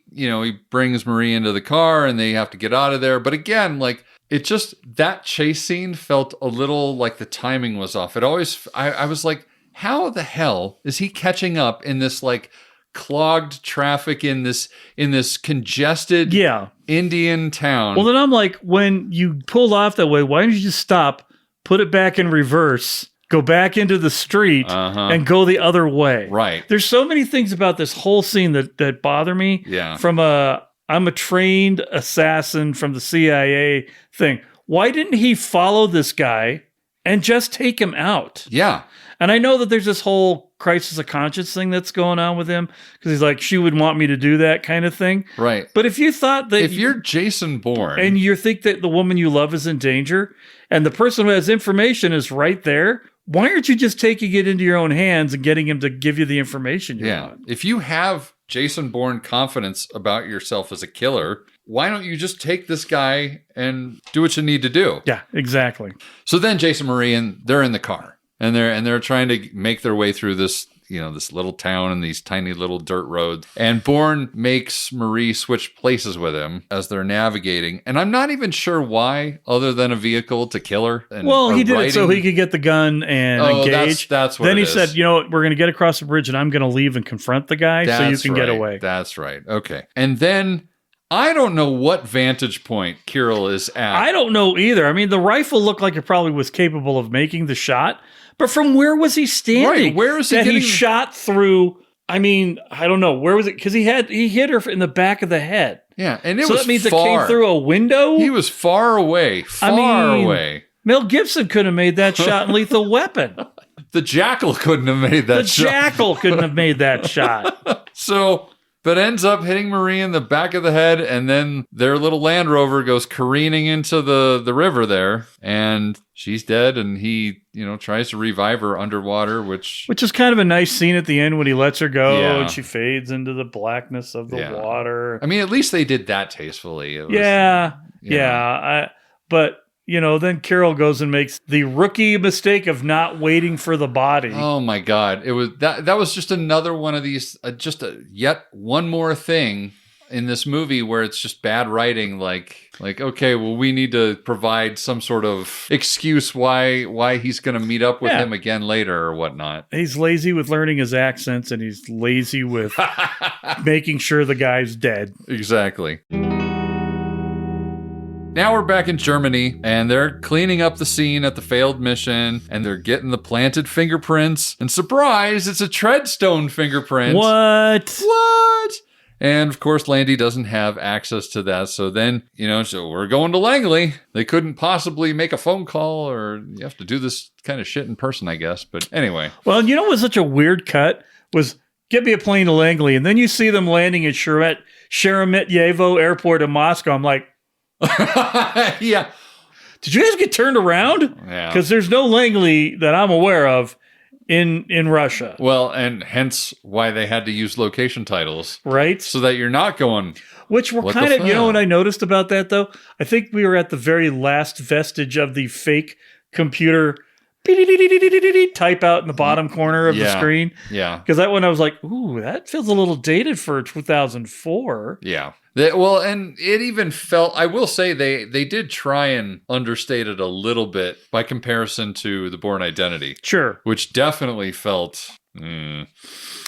brings Marie into the car, and they have to get out of there. But again, like, that chase scene felt a little like the timing was off. It always, I was like, how the hell is he catching up in this like clogged traffic in this congested Indian town? Well, then I'm like, when you pulled off that way, why don't you just stop, put it back in reverse, go back into the street, and go the other way? Right. There's so many things about this whole scene that bother me. Yeah. I'm a trained assassin from the CIA thing. Why didn't he follow this guy and just take him out? Yeah. And I know that there's this whole crisis of conscience thing that's going on with him, because he's like, she would want me to do that kind of thing. Right. But if you thought that... If you're Jason Bourne... And you think that the woman you love is in danger, and the person who has information is right there, why aren't you just taking it into your own hands and getting him to give you the information you want? If you have Jason Bourne confidence about yourself as a killer, why don't you just take this guy and do what you need to do? Yeah, exactly. So then Jason Marie and they're in the car and they're trying to make their way through this, this little town and these tiny little dirt roads. And Bourne makes Marie switch places with him as they're navigating. And I'm not even sure why, other than a vehicle to kill her. Well, he did it so he could get the gun and engage. That's what then he is. said, you know what, we're going to get across the bridge and I'm going to leave and confront the guy so you can get away. That's right. Okay. And then I don't know what vantage point Kirill is at. I don't know either. I mean, the rifle looked like it probably was capable of making the shot. But from where was he standing? Right, where is he that getting... he shot through? I mean, I don't know. Where was it? Because he hit her in the back of the head. Yeah, and it so was that means far. It came through a window? He was far away. Away. Mel Gibson could have made that shot in Lethal Weapon. The Jackal couldn't have made that shot. The Jackal couldn't have made that shot. But ends up hitting Marie in the back of the head, and then their little Land Rover goes careening into the river there, and she's dead, and he, tries to revive her underwater, which is kind of a nice scene at the end when he lets her go, and she fades into the blackness of the water. I mean, at least they did that tastefully. It was, but... then Carol goes and makes the rookie mistake of not waiting for the body. Oh my God. It was that was just another one of these, yet one more thing in this movie where it's just bad writing. Like, okay, well, we need to provide some sort of excuse why he's going to meet up with him again later or whatnot. He's lazy with learning his accents and he's lazy with making sure the guy's dead. Exactly. Now we're back in Germany, and they're cleaning up the scene at the failed mission, and they're getting the planted fingerprints. And surprise, it's a Treadstone fingerprint. What? And of course, Landy doesn't have access to that. So then, so we're going to Langley. They couldn't possibly make a phone call, or you have to do this kind of shit in person, I guess. But anyway. Well, what was such a weird cut was get me a plane to Langley, and then you see them landing at Sheremetyevo Airport in Moscow. I'm like, yeah. Did you guys get turned around? Yeah. Because there's no Langley that I'm aware of in Russia. Well, and hence why they had to use location titles. Right. So that you're not going. Which were kind of, what I noticed about that, though? I think we were at the very last vestige of the fake computer type out in the bottom corner of the screen. Yeah. Because that one I was like, ooh, that feels a little dated for 2004. Yeah. And it even felt, I will say they did try and understate it a little bit by comparison to the Bourne Identity. Sure. Which definitely felt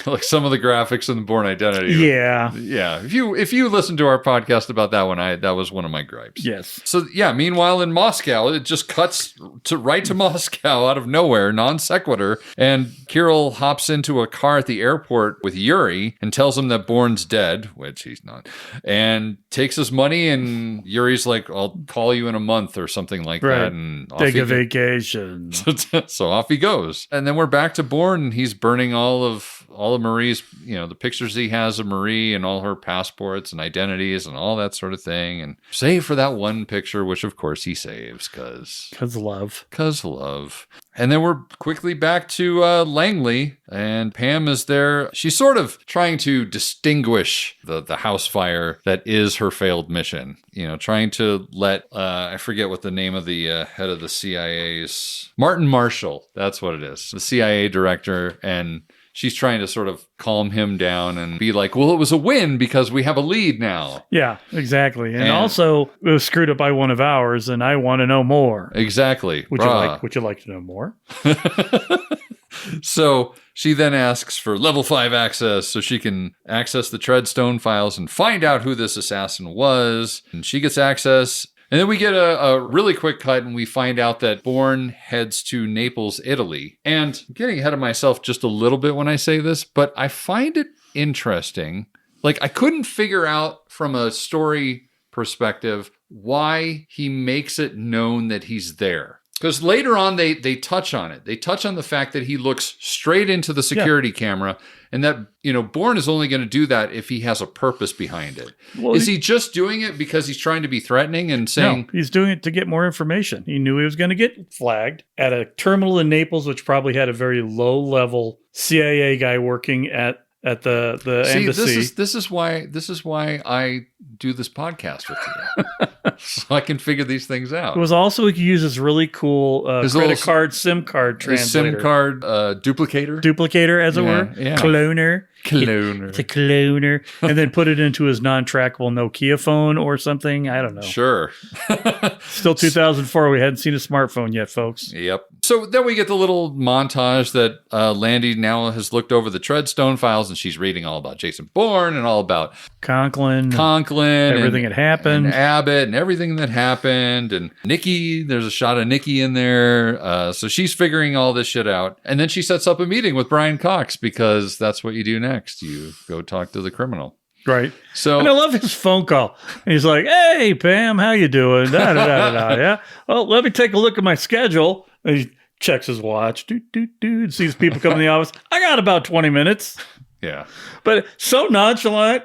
like some of the graphics in the Bourne Identity. Yeah. Yeah. If you listen to our podcast about that one, that was one of my gripes. Yes. So yeah, meanwhile in Moscow, it just cuts right to Moscow out of nowhere, non sequitur. And Kirill hops into a car at the airport with Yuri and tells him that Bourne's dead, which he's not, and takes his money, and Yuri's like, I'll call you in a month or something like that. And take a vacation. So off he goes. And then we're back to Bourne, and he's burning all of Marie's, the pictures he has of Marie and all her passports and identities and all that sort of thing. And save for that one picture, which of course he saves because love. And then we're quickly back to Langley, and Pam is there. She's sort of trying to distinguish the house fire that is her failed mission. Trying to let, I forget what the name of the head of the CIA is. Martin Marshall, that's what it is. The CIA director, and she's trying to sort of calm him down and be like, well, it was a win because we have a lead now. Yeah, exactly. And also, it was screwed up by one of ours, and I want to know more. Exactly. Would you like to know more? So she then asks for level 5 access so she can access the Treadstone files and find out who this assassin was. And she gets access. And then we get a really quick cut, and we find out that Bourne heads to Naples, Italy. And I'm getting ahead of myself just a little bit when I say this, but I find it interesting. Like, I couldn't figure out from a story perspective why he makes it known that he's there. Because later on, they touch on it. They touch on the fact that he looks straight into the security camera, and that, Bourne is only going to do that if he has a purpose behind it. Well, is he just doing it because he's trying to be threatening and saying... No, he's doing it to get more information. He knew he was going to get flagged at a terminal in Naples, which probably had a very low-level CIA guy working at at the See, embassy. this is why I do this podcast with you, so I can figure these things out. It was also, he could use his really cool credit card, SIM card translator. SIM card duplicator? Duplicator, as it were. Yeah. Cloner. Cloner. It's a cloner. And then put it into his non-trackable Nokia phone or something. I don't know. Sure. Still 2004. We hadn't seen a smartphone yet, folks. Yep. So then we get the little montage that Landy now has looked over the Treadstone files, and she's reading all about Jason Bourne and all about Conklin, everything and, that happened, and Abbott, and everything that happened, and Nikki. There's a shot of Nikki in there, so she's figuring all this shit out, and then she sets up a meeting with Brian Cox because that's what you do next. You go talk to the criminal. Right. So, and I love his phone call. And he's like, "Hey, Pam, how you doing? Da, da, da, da, da, yeah. Oh, let me take a look at my schedule." And he checks his watch. Sees people come in the office. I got about 20 minutes. Yeah. But so nonchalant.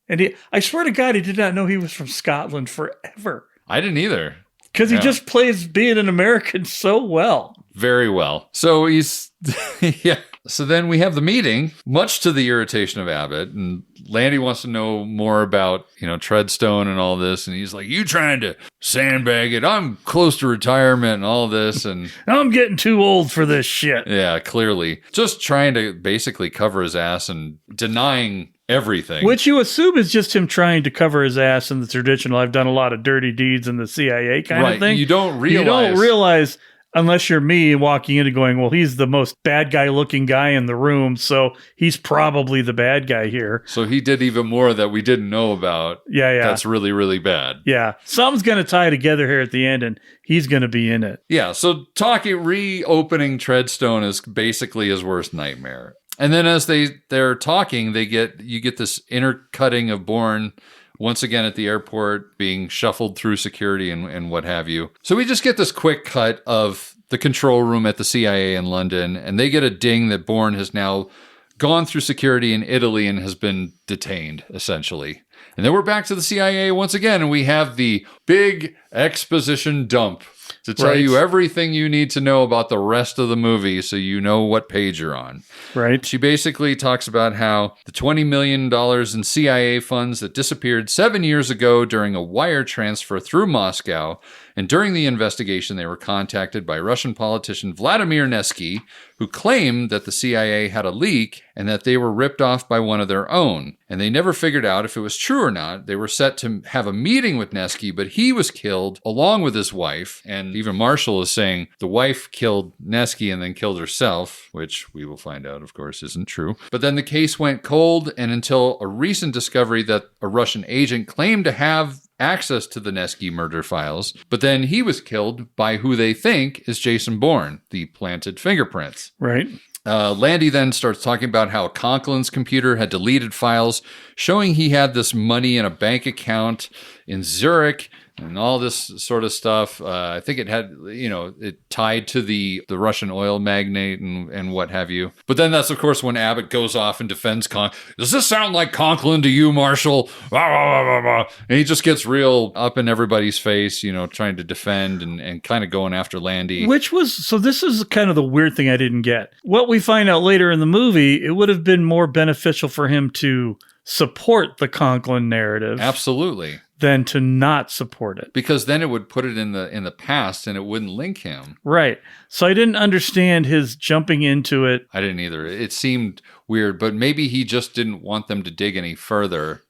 And I swear to God, he did not know he was from Scotland forever. I didn't either. Because he just plays being an American so well. Very well. So he's, yeah. So then we have the meeting, much to the irritation of Abbott, and Landy wants to know more about, Treadstone and all this, and he's like, "You trying to sandbag it? I'm close to retirement and all this, and I'm getting too old for this shit." Yeah, clearly. Just trying to basically cover his ass and denying everything. Which you assume is just him trying to cover his ass in the traditional, I've done a lot of dirty deeds in the CIA kind of thing. You don't realize unless you're me walking in and going, well, he's the most bad guy looking guy in the room, so he's probably the bad guy here. So he did even more that we didn't know about. Yeah. That's really, really bad. Yeah. Something's going to tie together here at the end, and he's going to be in it. Yeah. So reopening Treadstone is basically his worst nightmare. And then as they're talking, you get this intercutting of Bourne once again at the airport being shuffled through security and what have you. So we just get this quick cut of the control room at the CIA in London, and they get a ding that Bourne has now gone through security in Italy and has been detained, essentially. And then we're back to the CIA once again, and we have the big exposition dump to tell you everything you need to know about the rest of the movie so you know what page you're on. Right. She basically talks about how the $20 million in CIA funds that disappeared 7 years ago during a wire transfer through Moscow, and during the investigation they were contacted by Russian politician Vladimir Nevsky, who claimed that the CIA had a leak and that they were ripped off by one of their own. And they never figured out if it was true or not. They were set to have a meeting with Nevsky, but he was killed along with his wife. And even Marshall is saying the wife killed Nevsky and then killed herself, which we will find out, of course, isn't true. But then the case went cold, and until a recent discovery that a Russian agent claimed to have access to the Nevsky murder files, but then he was killed by who they think is Jason Bourne, the planted fingerprints. Right. Landy then starts talking about how Conklin's computer had deleted files showing he had this money in a bank account in Zurich and all this sort of stuff. I think it had, it tied to the Russian oil magnate and what have you. But then that's, of course, when Abbott goes off and defends Does this sound like Conklin to you, Marshall? And he just gets real up in everybody's face, trying to defend and kind of going after Landy. So this is kind of the weird thing I didn't get. What we find out later in the movie, it would have been more beneficial for him to support the Conklin narrative. Absolutely. Than to not support it. Because then it would put it in the past and it wouldn't link him. Right. So I didn't understand his jumping into it. I didn't either. It seemed weird, but maybe he just didn't want them to dig any further.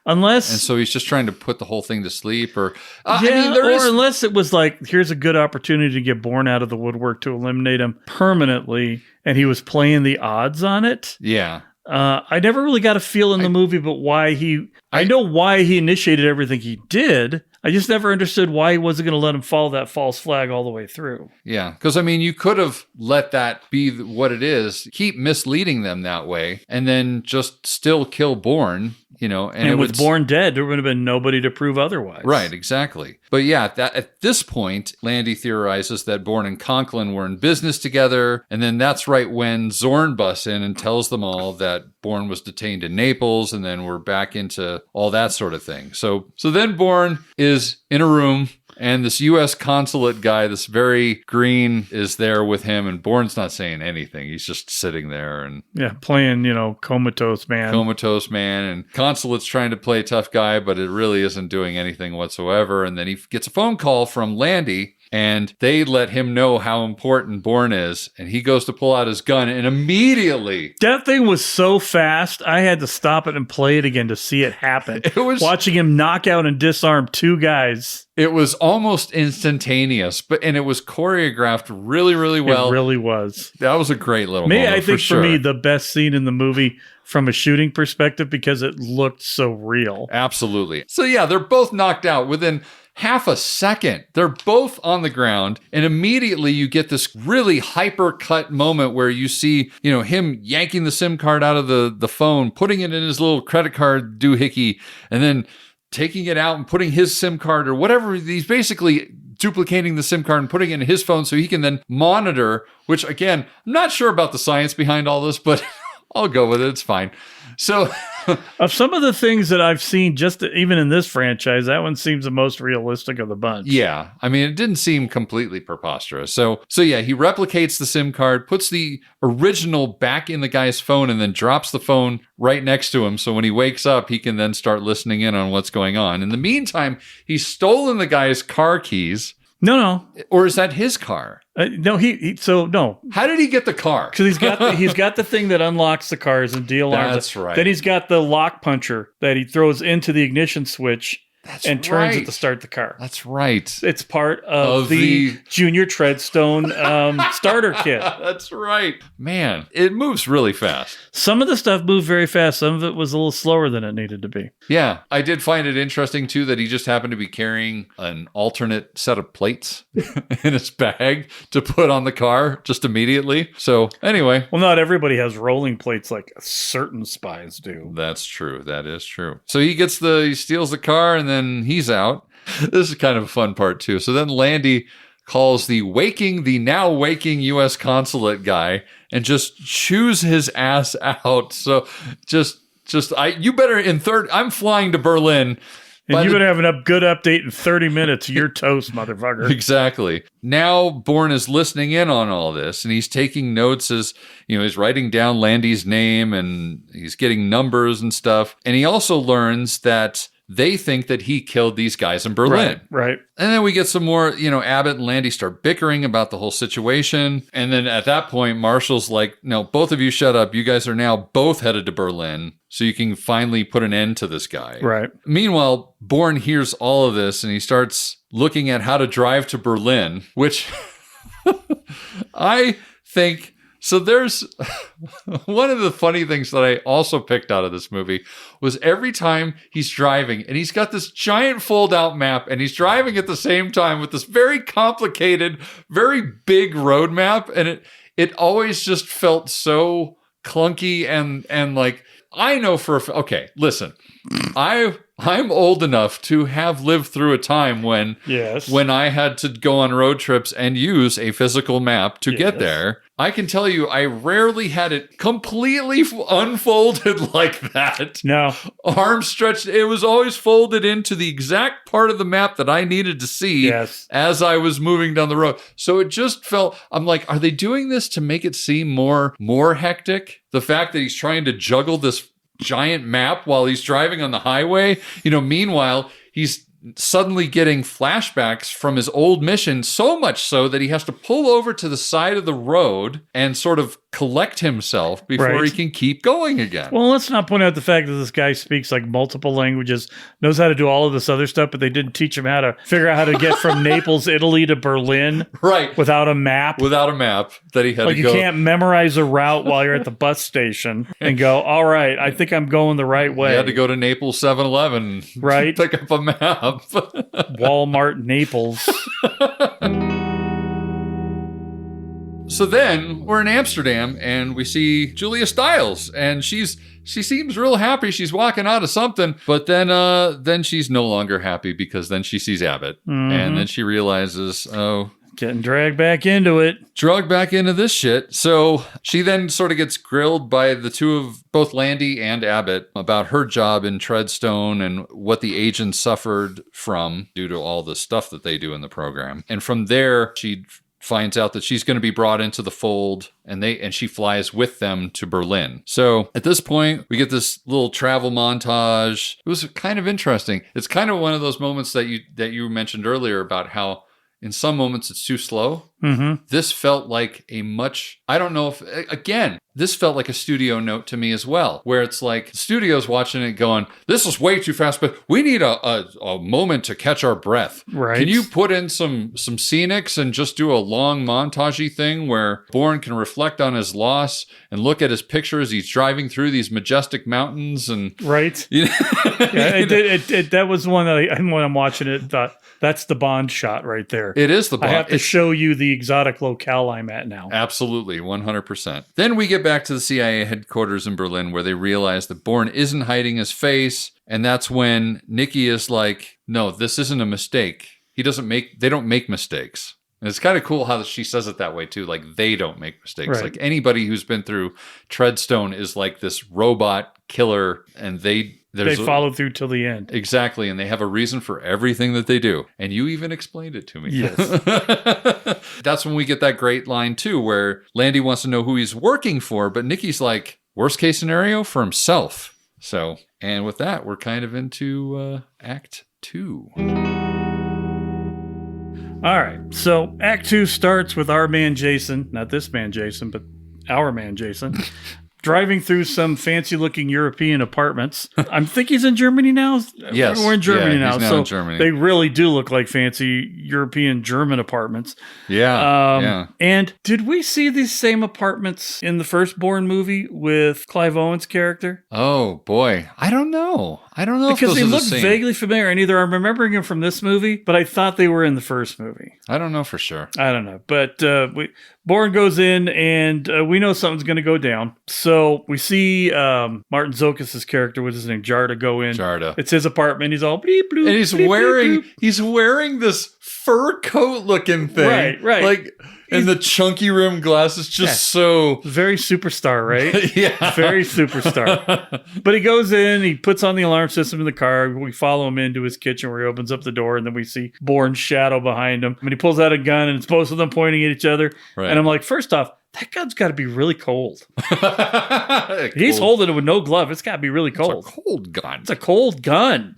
And so he's just trying to put the whole thing to sleep, unless it was like, here's a good opportunity to get Bourne out of the woodwork to eliminate him permanently, and he was playing the odds on it. Yeah. I never really got a feel in the movie, but I know why he initiated everything he did. I just never understood why he wasn't going to let him follow that false flag all the way through. Yeah, because you could have let that be what it is, keep misleading them that way, and then just still kill Bourne, And with Bourne dead, there would have been nobody to prove otherwise. Right, exactly. But yeah, at this point, Landy theorizes that Bourne and Conklin were in business together, and then that's right when Zorn busts in and tells them all that Bourne was detained in Naples, and then we're back into all that sort of thing. So then Bourne is in a room And this U.S. consulate guy, this very green, is there with him, and Bourne's not saying anything. He's just sitting there and playing, comatose man. And consulate's trying to play tough guy, but it really isn't doing anything whatsoever. And then he gets a phone call from Landy, and they let him know how important Bourne is. And he goes to pull out his gun, and immediately... That thing was so fast, I had to stop it and play it again to see it happen. It was... Watching him knock out and disarm two guys. It was almost instantaneous, and it was choreographed really, really well. It really was. That was a great little moment, I think for me, the best scene in the movie from a shooting perspective because it looked so real. Absolutely. So yeah, they're both knocked out within half a second. They're both on the ground, and immediately you get this really hyper-cut moment where you see, him yanking the SIM card out of the phone, putting it in his little credit card doohickey, and then taking it out and putting his SIM card or whatever. He's basically duplicating the SIM card and putting it in his phone so he can then monitor, which again, I'm not sure about the science behind all this, but I'll go with it. It's fine. So of some of the things that I've seen, just even in this franchise, that one seems the most realistic of the bunch. Yeah. I mean, it didn't seem completely preposterous. So yeah, he replicates the SIM card, puts the original back in the guy's phone, and then drops the phone right next to him. So when he wakes up, he can then start listening in on what's going on. In the meantime, he's stolen the guy's car keys. No. Or is that his car? No. How did he get the car? Because he's got the thing that unlocks the cars and de-alarms. That's right. Then he's got the lock puncher that he throws into the ignition switch. Turns it to start the car. That's right. It's part of the Junior Treadstone starter kit. That's right. Man, it moves really fast. Some of the stuff moved very fast. Some of it was a little slower than it needed to be. Yeah. I did find it interesting, too, that he just happened to be carrying an alternate set of plates in his bag to put on the car just immediately. So, anyway. Well, not everybody has rolling plates like certain spies do. That's true. That is true. So he steals the car, and then he's out. This is kind of a fun part too. So then Landy calls the now waking U.S. consulate guy and just chews his ass out. So you better I'm flying to Berlin. And you better have a good update in 30 minutes. You're toast, motherfucker. Exactly. Now Bourne is listening in on all this, and he's taking notes as, he's writing down Landy's name, and he's getting numbers and stuff. And he also learns that they think that he killed these guys in Berlin. Right. And then we get some more, Abbott and Landy start bickering about the whole situation. And then at that point, Marshall's like, no, both of you shut up. You guys are now both headed to Berlin so you can finally put an end to this guy. Right. Meanwhile, Bourne hears all of this and he starts looking at how to drive to Berlin, which I think... So there's one of the funny things that I also picked out of this movie was every time he's driving and he's got this giant fold out map and he's driving at the same time with this very complicated, very big road map. And it always just felt so clunky and like, I know okay, listen, I'm old enough to have lived through a time when I had to go on road trips and use a physical map to get there. I can tell you, I rarely had it completely unfolded like that. No. Arms stretched. It was always folded into the exact part of the map that I needed to see as I was moving down the road. So it just felt, I'm like, are they doing this to make it seem more hectic? The fact that he's trying to juggle this giant map while he's driving on the highway. Meanwhile, he's suddenly getting flashbacks from his old mission, so much so that he has to pull over to the side of the road and sort of collect himself before he can keep going again. Well, let's not point out the fact that this guy speaks like multiple languages, knows how to do all of this other stuff, but they didn't teach him how to figure out how to get from Naples, Italy to Berlin. Right. Without a map. Without a map that he had to go. Like you can't memorize a route while you're at the bus station and go, all right, I think I'm going the right way. You had to go to Naples 7-Eleven. Right. Pick up a map. Walmart, Naples. So then we're in Amsterdam and we see Julia Stiles and she seems real happy. She's walking out of something, but then she's no longer happy because then she sees Abbott and then she realizes, Getting dragged back into it. Drugged back into this shit. So she then sort of gets grilled by the two of both Landy and Abbott about her job in Treadstone and what the agents suffered from due to all the stuff that they do in the program. And from there, she finds out that she's going to be brought into the fold, and she flies with them to Berlin. So at this point, we get this little travel montage. It was kind of interesting. It's kind of one of those moments that you mentioned earlier about how in some moments it's too slow. Mm-hmm. This felt like I don't know if, again, this felt like a studio note to me as well, where it's like the studio's watching it going, this is way too fast, but we need a moment to catch our breath. Right. Can you put in some scenics and just do a long montagey thing where Bourne can reflect on his loss and look at his picture as he's driving through these majestic mountains and right. You know, That was one that when I'm watching it, thought that's the Bond shot right there. It is the Bond. I have to show you the exotic locale I'm at now. Absolutely, 100%. Then we get back to the CIA headquarters in Berlin where they realize that Bourne isn't hiding his face. And that's when Nikki is like, no, this isn't a mistake. They don't make mistakes. And it's kind of cool how she says it that way too. Like they don't make mistakes. Right. Like anybody who's been through Treadstone is like this robot killer and they follow through till the end. Exactly. And they have a reason for everything that they do. And you even explained it to me. Yes. That's when we get that great line too, where Landy wants to know who he's working for, but Nikki's like, worst case scenario for himself. So, and with that, we're kind of into Act 2. All right. So Act 2 starts with our man Jason, not this man Jason, but our man Jason, driving through some fancy-looking European apartments. I think he's in Germany now? Yes. We're in Germany now. He's now so in Germany. They really do look like fancy European German apartments. Yeah. And did we see these same apartments in the first Bourne movie with Clive Owen's character? Oh, boy. I don't know. Because they look same. vaguely familiar, and either I'm remembering them from this movie, but I thought they were in the first movie. I don't know for sure. I don't know. But Bourne goes in, and we know something's going to go down. So we see Martin Zokis' character, what's his name, Jarda, go in. Jarda. It's his apartment. He's all bleep, bloop, And he's bleep, wearing bloop, bloop. he's wearing this fur coat looking thing. Right. Like, and the chunky rim glasses just so very superstar, right? Yeah. Very superstar. But he goes in, he puts on the alarm system in the car. We follow him into his kitchen where he opens up the door, and then we see Bourne's shadow behind him. And he pulls out a gun, and it's both of them pointing at each other. Right. And I'm like, first off, that gun's got to be really cold. He's holding it with no glove. It's got to be really cold. It's a cold gun. It's a cold gun.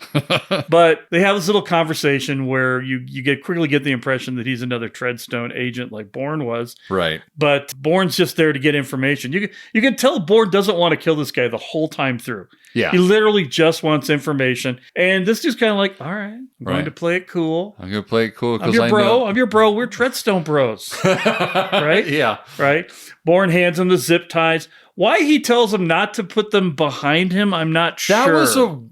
But they have this little conversation where you quickly get the impression that he's another Treadstone agent like Bourne was. Right. But Bourne's just there to get information. You can tell Bourne doesn't want to kill this guy the whole time through. Yeah. He literally just wants information. And this dude's kind of like, all right, I'm going to play it cool. I'm going to play it cool I'm because your bro. I'm your bro. We're Treadstone bros. Right? Yeah. Right? Bourne hands him the zip ties. Why he tells him not to put them behind him, I'm not sure.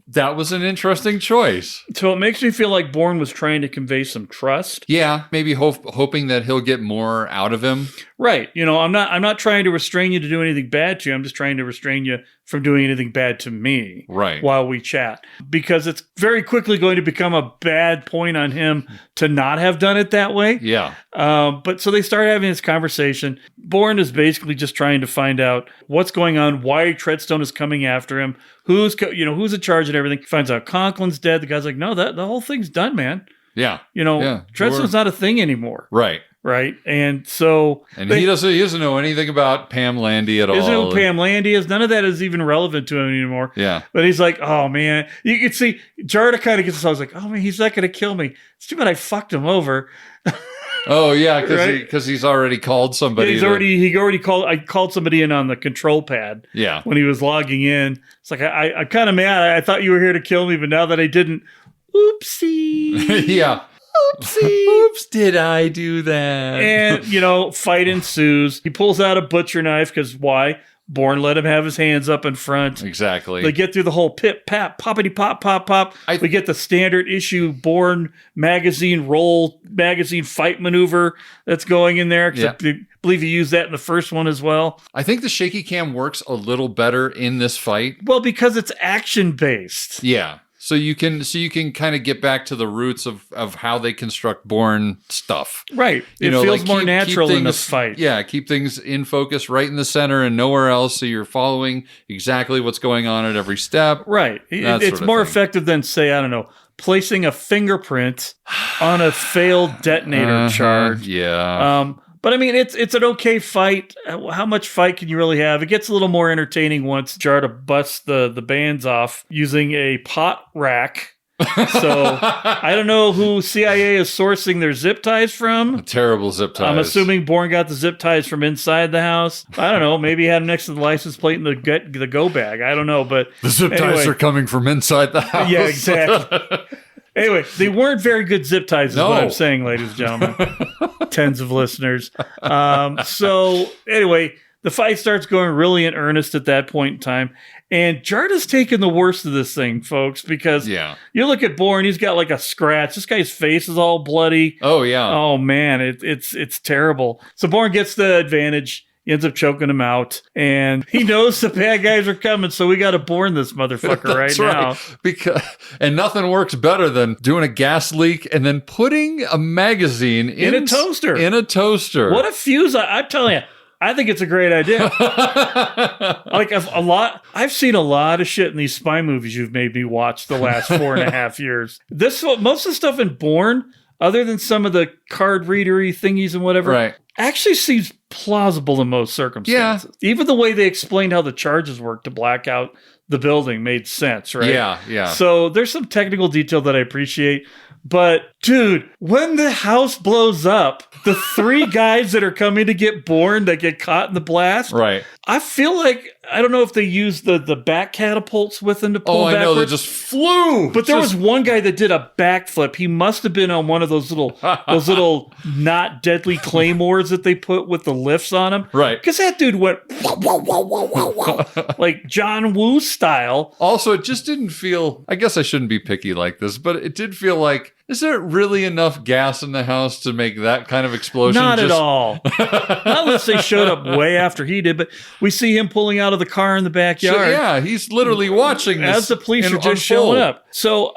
That was an interesting choice. So it makes me feel like Bourne was trying to convey some trust. Yeah, maybe hoping that he'll get more out of him. Right. I'm not trying to restrain you to do anything bad to you. I'm just trying to restrain you from doing anything bad to me. Right. While we chat. Because it's very quickly going to become a bad point on him to not have done it that way. Yeah. But so they start having this conversation. Bourne is basically just trying to find out what's going on, why Treadstone is coming after him, who's in charge and everything. Finds out Conklin's dead. The guy's like, no, the whole thing's done, man. Yeah. Treadstone's not a thing anymore. Right. Right. And so he doesn't know anything about Pam Landy at all. He doesn't know who Pam Landy is. None of that is even relevant to him anymore. Yeah. But he's like, oh man. You can see Jarda kind of gets us. I was like, oh man, he's not gonna kill me. It's too bad I fucked him over. Oh yeah, because he's already called somebody. Yeah, I called somebody in on the control pad. Yeah. When he was logging in. It's like I'm kind of mad. I thought you were here to kill me, but now that I didn't, oopsie. Yeah. Oopsie. Oops, did I do that? And, fight ensues. He pulls out a butcher knife because why? Bourne let him have his hands up in front. Exactly. They get through the whole pip, pap, poppity, pop, pop, pop. We get the standard issue Bourne magazine fight maneuver that's going in there. Except I believe he used that in the first one as well. I think the shaky cam works a little better in this fight. Well, because it's action-based. Yeah. So you can kind of get back to the roots of how they construct Bourne stuff. Right. It feels more natural in a fight. Yeah, keep things in focus right in the center and nowhere else, so you're following exactly what's going on at every step. Right. It's more effective than, say, I don't know, placing a fingerprint on a failed detonator charge. Yeah. But I mean, it's an okay fight. How much fight can you really have? It gets a little more entertaining once Jarda busts the bands off using a pot rack. So I don't know who CIA is sourcing their zip ties from. Terrible zip ties. I'm assuming Bourne got the zip ties from inside the house. I don't know. Maybe he had them next to the license plate in the go bag. I don't know. But the zip ties are coming from inside the house. Yeah, exactly. Anyway, they weren't very good zip ties is what I'm saying, ladies and gentlemen. Tens of listeners. So anyway, the fight starts going really in earnest at that point in time. And Jarda's taking the worst of this thing, folks, because you look at Bourne, he's got like a scratch. This guy's face is all bloody. Oh, yeah. Oh, man, it's terrible. So Bourne gets the advantage. He ends up choking him out, and he knows the bad guys are coming, so we got to Bourne this motherfucker right now. And nothing works better than doing a gas leak and then putting a magazine in a toaster. In a toaster. What a fuse! I'm telling you, I think it's a great idea. I've seen a lot of shit in these spy movies you've made me watch the last 4.5 years. Most of the stuff in Bourne, other than some of the card readery thingies and whatever, actually seems plausible in most circumstances. Yeah. Even the way they explained how the charges work to black out the building made sense, right? Yeah. So there's some technical detail that I appreciate. But, dude, when the house blows up, the 3 guys that are coming to get Bourne that get caught in the blast, I feel like, I don't know if they used the back catapults with them to pull backwards. I know, they just flew. But there was one guy that did a backflip. He must have been on one of those little not deadly claymores that they put with the lifts on them. Right. Because that dude went like John Woo style. Also, it just didn't feel, I guess I shouldn't be picky like this, but it did feel like, is there really enough gas in the house to make that kind of explosion? Not at all. Not unless they showed up way after he did, but we see him pulling out of the car in the backyard. Yeah, he's literally watching this as the police are just showing up. So,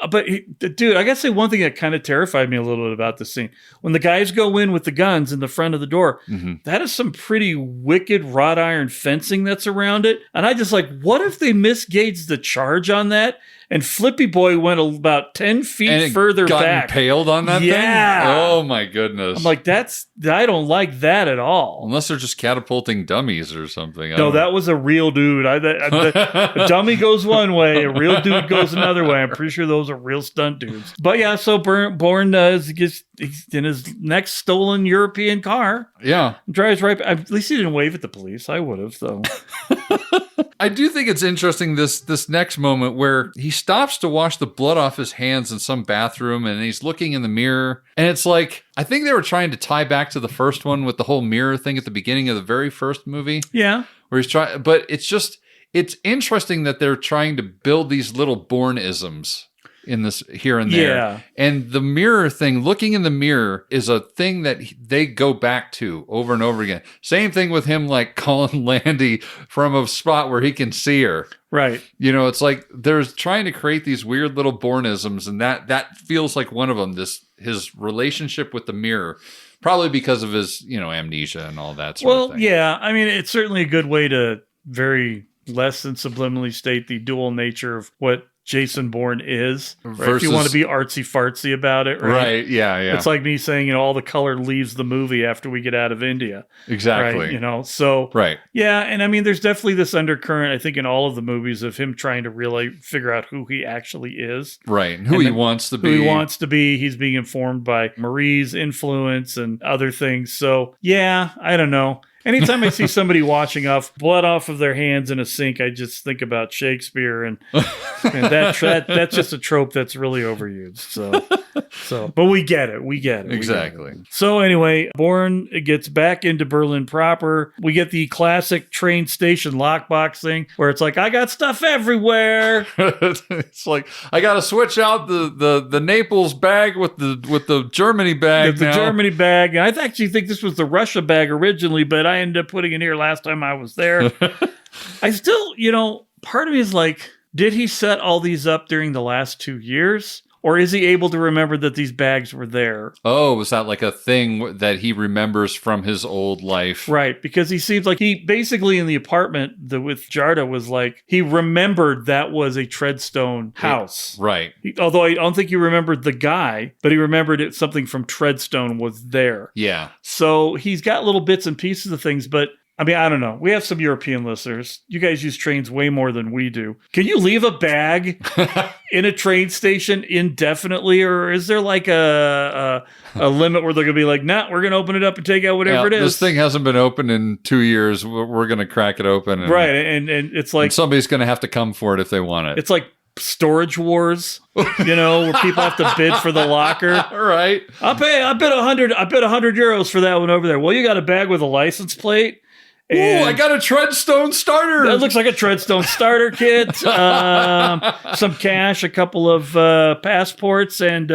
dude, I gotta say one thing that kind of terrified me a little bit about this scene. When the guys go in with the guns in the front of the door, that is some pretty wicked wrought iron fencing that's around it. And I just what if they misgauged the charge on that? And Flippy Boy went about 10 feet further back. Impaled on that thing? Oh, my goodness. I'm like, I don't like that at all. Unless they're just catapulting dummies or something. No, that was a real dude. A dummy goes one way, a real dude goes another way. I'm pretty sure those are real stunt dudes. But yeah, so Bourne he's in his next stolen European car. Yeah. Drives right. At least he didn't wave at the police. I would have, though. I do think it's interesting, this next moment where he stops to wash the blood off his hands in some bathroom and he's looking in the mirror. And it's like, I think they were trying to tie back to the first one with the whole mirror thing at the beginning of the very first movie. Yeah. Where he's trying, but it's interesting that they're trying to build these little Bourne-isms in this here and there. Yeah. And the mirror thing, looking in the mirror, is a thing that they go back to over and over again. Same thing with him calling Landy from a spot where he can see her. Right. It's like they're trying to create these weird little Bourne-isms, and that feels like one of them, his relationship with the mirror. Probably because of his, amnesia and all that sort of thing. Well, yeah. I mean, it's certainly a good way to very less than subliminally state the dual nature of what Jason Bourne is. Right? If you want to be artsy-fartsy about it. Right, yeah. It's like me saying, all the color leaves the movie after we get out of India. Exactly. Right? So, right. Yeah, and I mean, there's definitely this undercurrent, I think, in all of the movies of him trying to really figure out who he actually is. Right, and who he wants to be. Who he wants to be. He's being informed by Marie's influence and other things. So, yeah, I don't know. Anytime I see somebody washing blood off of their hands in a sink, I just think about Shakespeare, and that's just a trope that's really overused. So, but we get it. Exactly. So anyway, Bourne gets back into Berlin proper. We get the classic train station lockbox thing where it's like, I got stuff everywhere. It's like, I got to switch out the Naples bag with the Germany bag. The Germany bag. I actually think this was the Russia bag originally, but I ended up putting it here last time I was there. I still, part of me is like, did he set all these up during the last 2 years? Or is he able to remember that these bags were there? Oh, was that like a thing that he remembers from his old life? Right, because he seems like he basically in the apartment with Jarda was like, he remembered that was a Treadstone house. Right. Although I don't think he remembered the guy, but he remembered something from Treadstone was there. Yeah. So he's got little bits and pieces of things, but I mean, I don't know. We have some European listeners. You guys use trains way more than we do. Can you leave a bag in a train station indefinitely? Or is there like a limit where they're going to be like, nah, we're going to open it up and take out whatever it is? This thing hasn't been open in 2 years. We're going to crack it open. Right. And it's like... And somebody's going to have to come for it if they want it. It's like Storage Wars, where people have to bid for the locker. Right. I bet 100 euros for that one over there. Well, you got a bag with a license plate. Ooh, I got a Treadstone starter. That looks like a Treadstone starter kit. Some cash, a couple of passports, and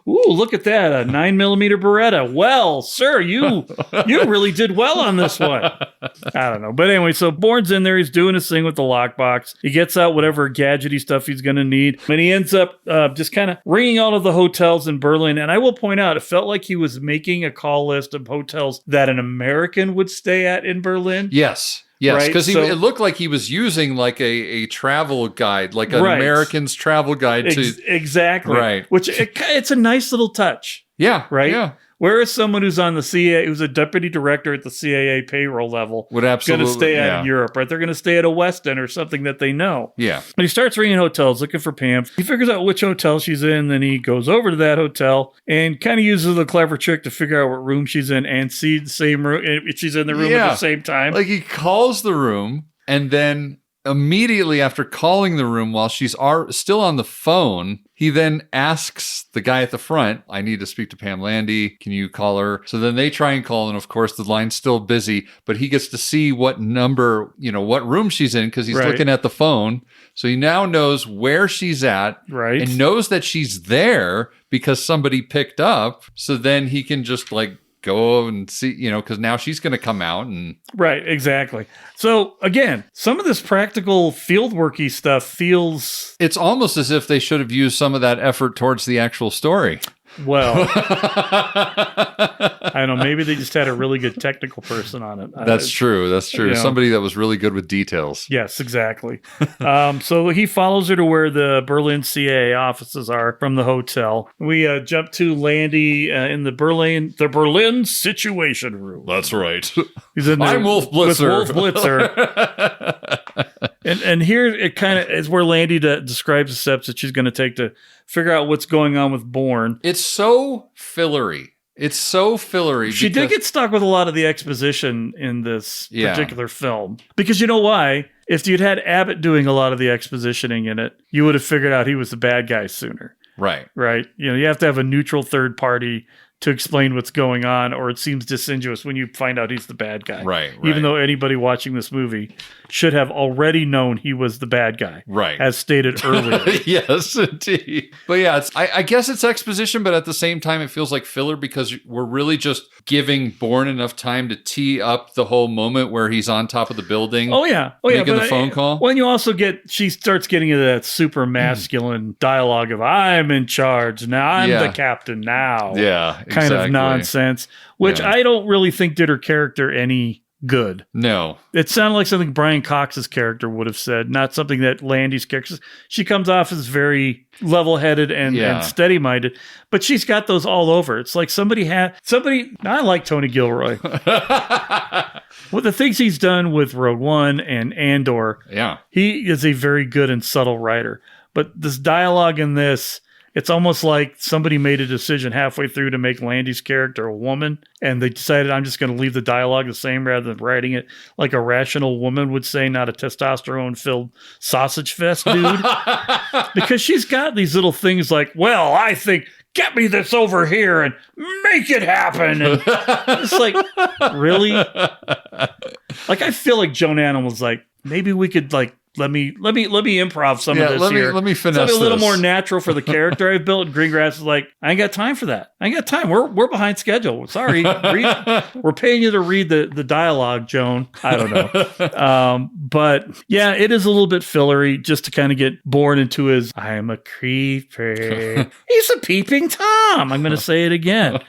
look at that, a 9mm Beretta. Well, sir, you really did well on this one. I don't know, but anyway, so Bourne's in there. He's doing his thing with the lockbox. He gets out whatever gadgety stuff he's going to need, and he ends up just kind of ringing all of the hotels in Berlin. And I will point out, it felt like he was making a call list of hotels that an American would stay at in Berlin. Yes, because right? it looked like he was using like a travel guide, like an American's travel guide to exactly, right? Which it's a nice little touch, yeah, right. Yeah. Whereas someone who's on the CIA, who's a deputy director at the CAA payroll level, would absolutely going to stay out in Europe, right? They're going to stay at a Westin or something that they know. Yeah. But he starts ringing hotels, looking for Pam. He figures out which hotel she's in. Then he goes over to that hotel and kind of uses a clever trick to figure out what room she's in and see the same room. She's in the room at the same time. Like he calls the room and then immediately after calling the room while she's still on the phone, he then asks the guy at the front, I need to speak to Pam Landy. Can you call her? So then they try and call, and of course the line's still busy, but he gets to see what number, what room she's in because he's looking at the phone. So he now knows where she's at and knows that she's there because somebody picked up. So then he can just like go and see, because now she's going to come out and... Right, exactly. So, again, some of this practical fieldworky stuff feels... It's almost as if they should have used some of that effort towards the actual story. Well, I don't know. Maybe they just had a really good technical person on it. That's true. Somebody that was really good with details. Yes, exactly. So he follows her to where the Berlin CAA offices are from the hotel. We jump to Landy in the Berlin Situation Room. That's right. He's in there I'm Wolf Blitzer. With Wolf Blitzer. And here it kind of is where Landy describes the steps that she's going to take to figure out what's going on with Bourne. It's so fillery. She did get stuck with a lot of the exposition in this particular film. Because you know why? If you'd had Abbott doing a lot of the expositioning in it, you would have figured out he was the bad guy sooner. Right. Right. You have to have a neutral third party to explain what's going on, or it seems disingenuous when you find out he's the bad guy. Right. Even though anybody watching this movie should have already known he was the bad guy. Right. As stated earlier. Yes, indeed. But yeah, I guess it's exposition, but at the same time, it feels like filler because we're really just giving Bourne enough time to tee up the whole moment where he's on top of the building. Oh, yeah. Making the phone call. When you also she starts getting into that super masculine dialogue of, I'm in charge now, I'm the captain now. Yeah, kind of nonsense, which I don't really think did her character any good. No. It sounded like something Brian Cox's character would have said, not something that Landy's character. She comes off as very level-headed and steady-minded, but she's got those all over. It's like I like Tony Gilroy. With the things he's done with Road One and Andor, he is a very good and subtle writer. But this dialogue in this, it's almost like somebody made a decision halfway through to make Landy's character a woman, and they decided, I'm just going to leave the dialogue the same rather than writing it like a rational woman would say, not a testosterone-filled sausage fest dude. Because she's got these little things like, well, I think, get me this over here and make it happen. And it's like, really? Like, I feel like Joan Allen was like, maybe we could, like, let me improv some of this here. Let me finesse something a little this. more natural for the character I've built. And Greengrass is like, I ain't got time for that. I ain't got time. We're behind schedule. Sorry. We're paying you to read the dialogue, Joan. I don't know. But yeah, it is a little bit fillery just to kind of get Bourne into his, I am a creeper. He's a peeping Tom. I'm going to say it again.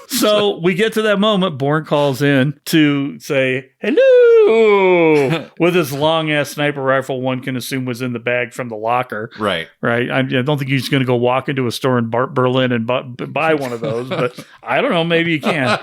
So we get to that moment. Bourne calls in to say, hello, with his long ass sniper rifle one can assume was in the bag from the locker. Right. I don't think he's going to go walk into a store in Berlin and buy one of those, but I don't know. Maybe you can.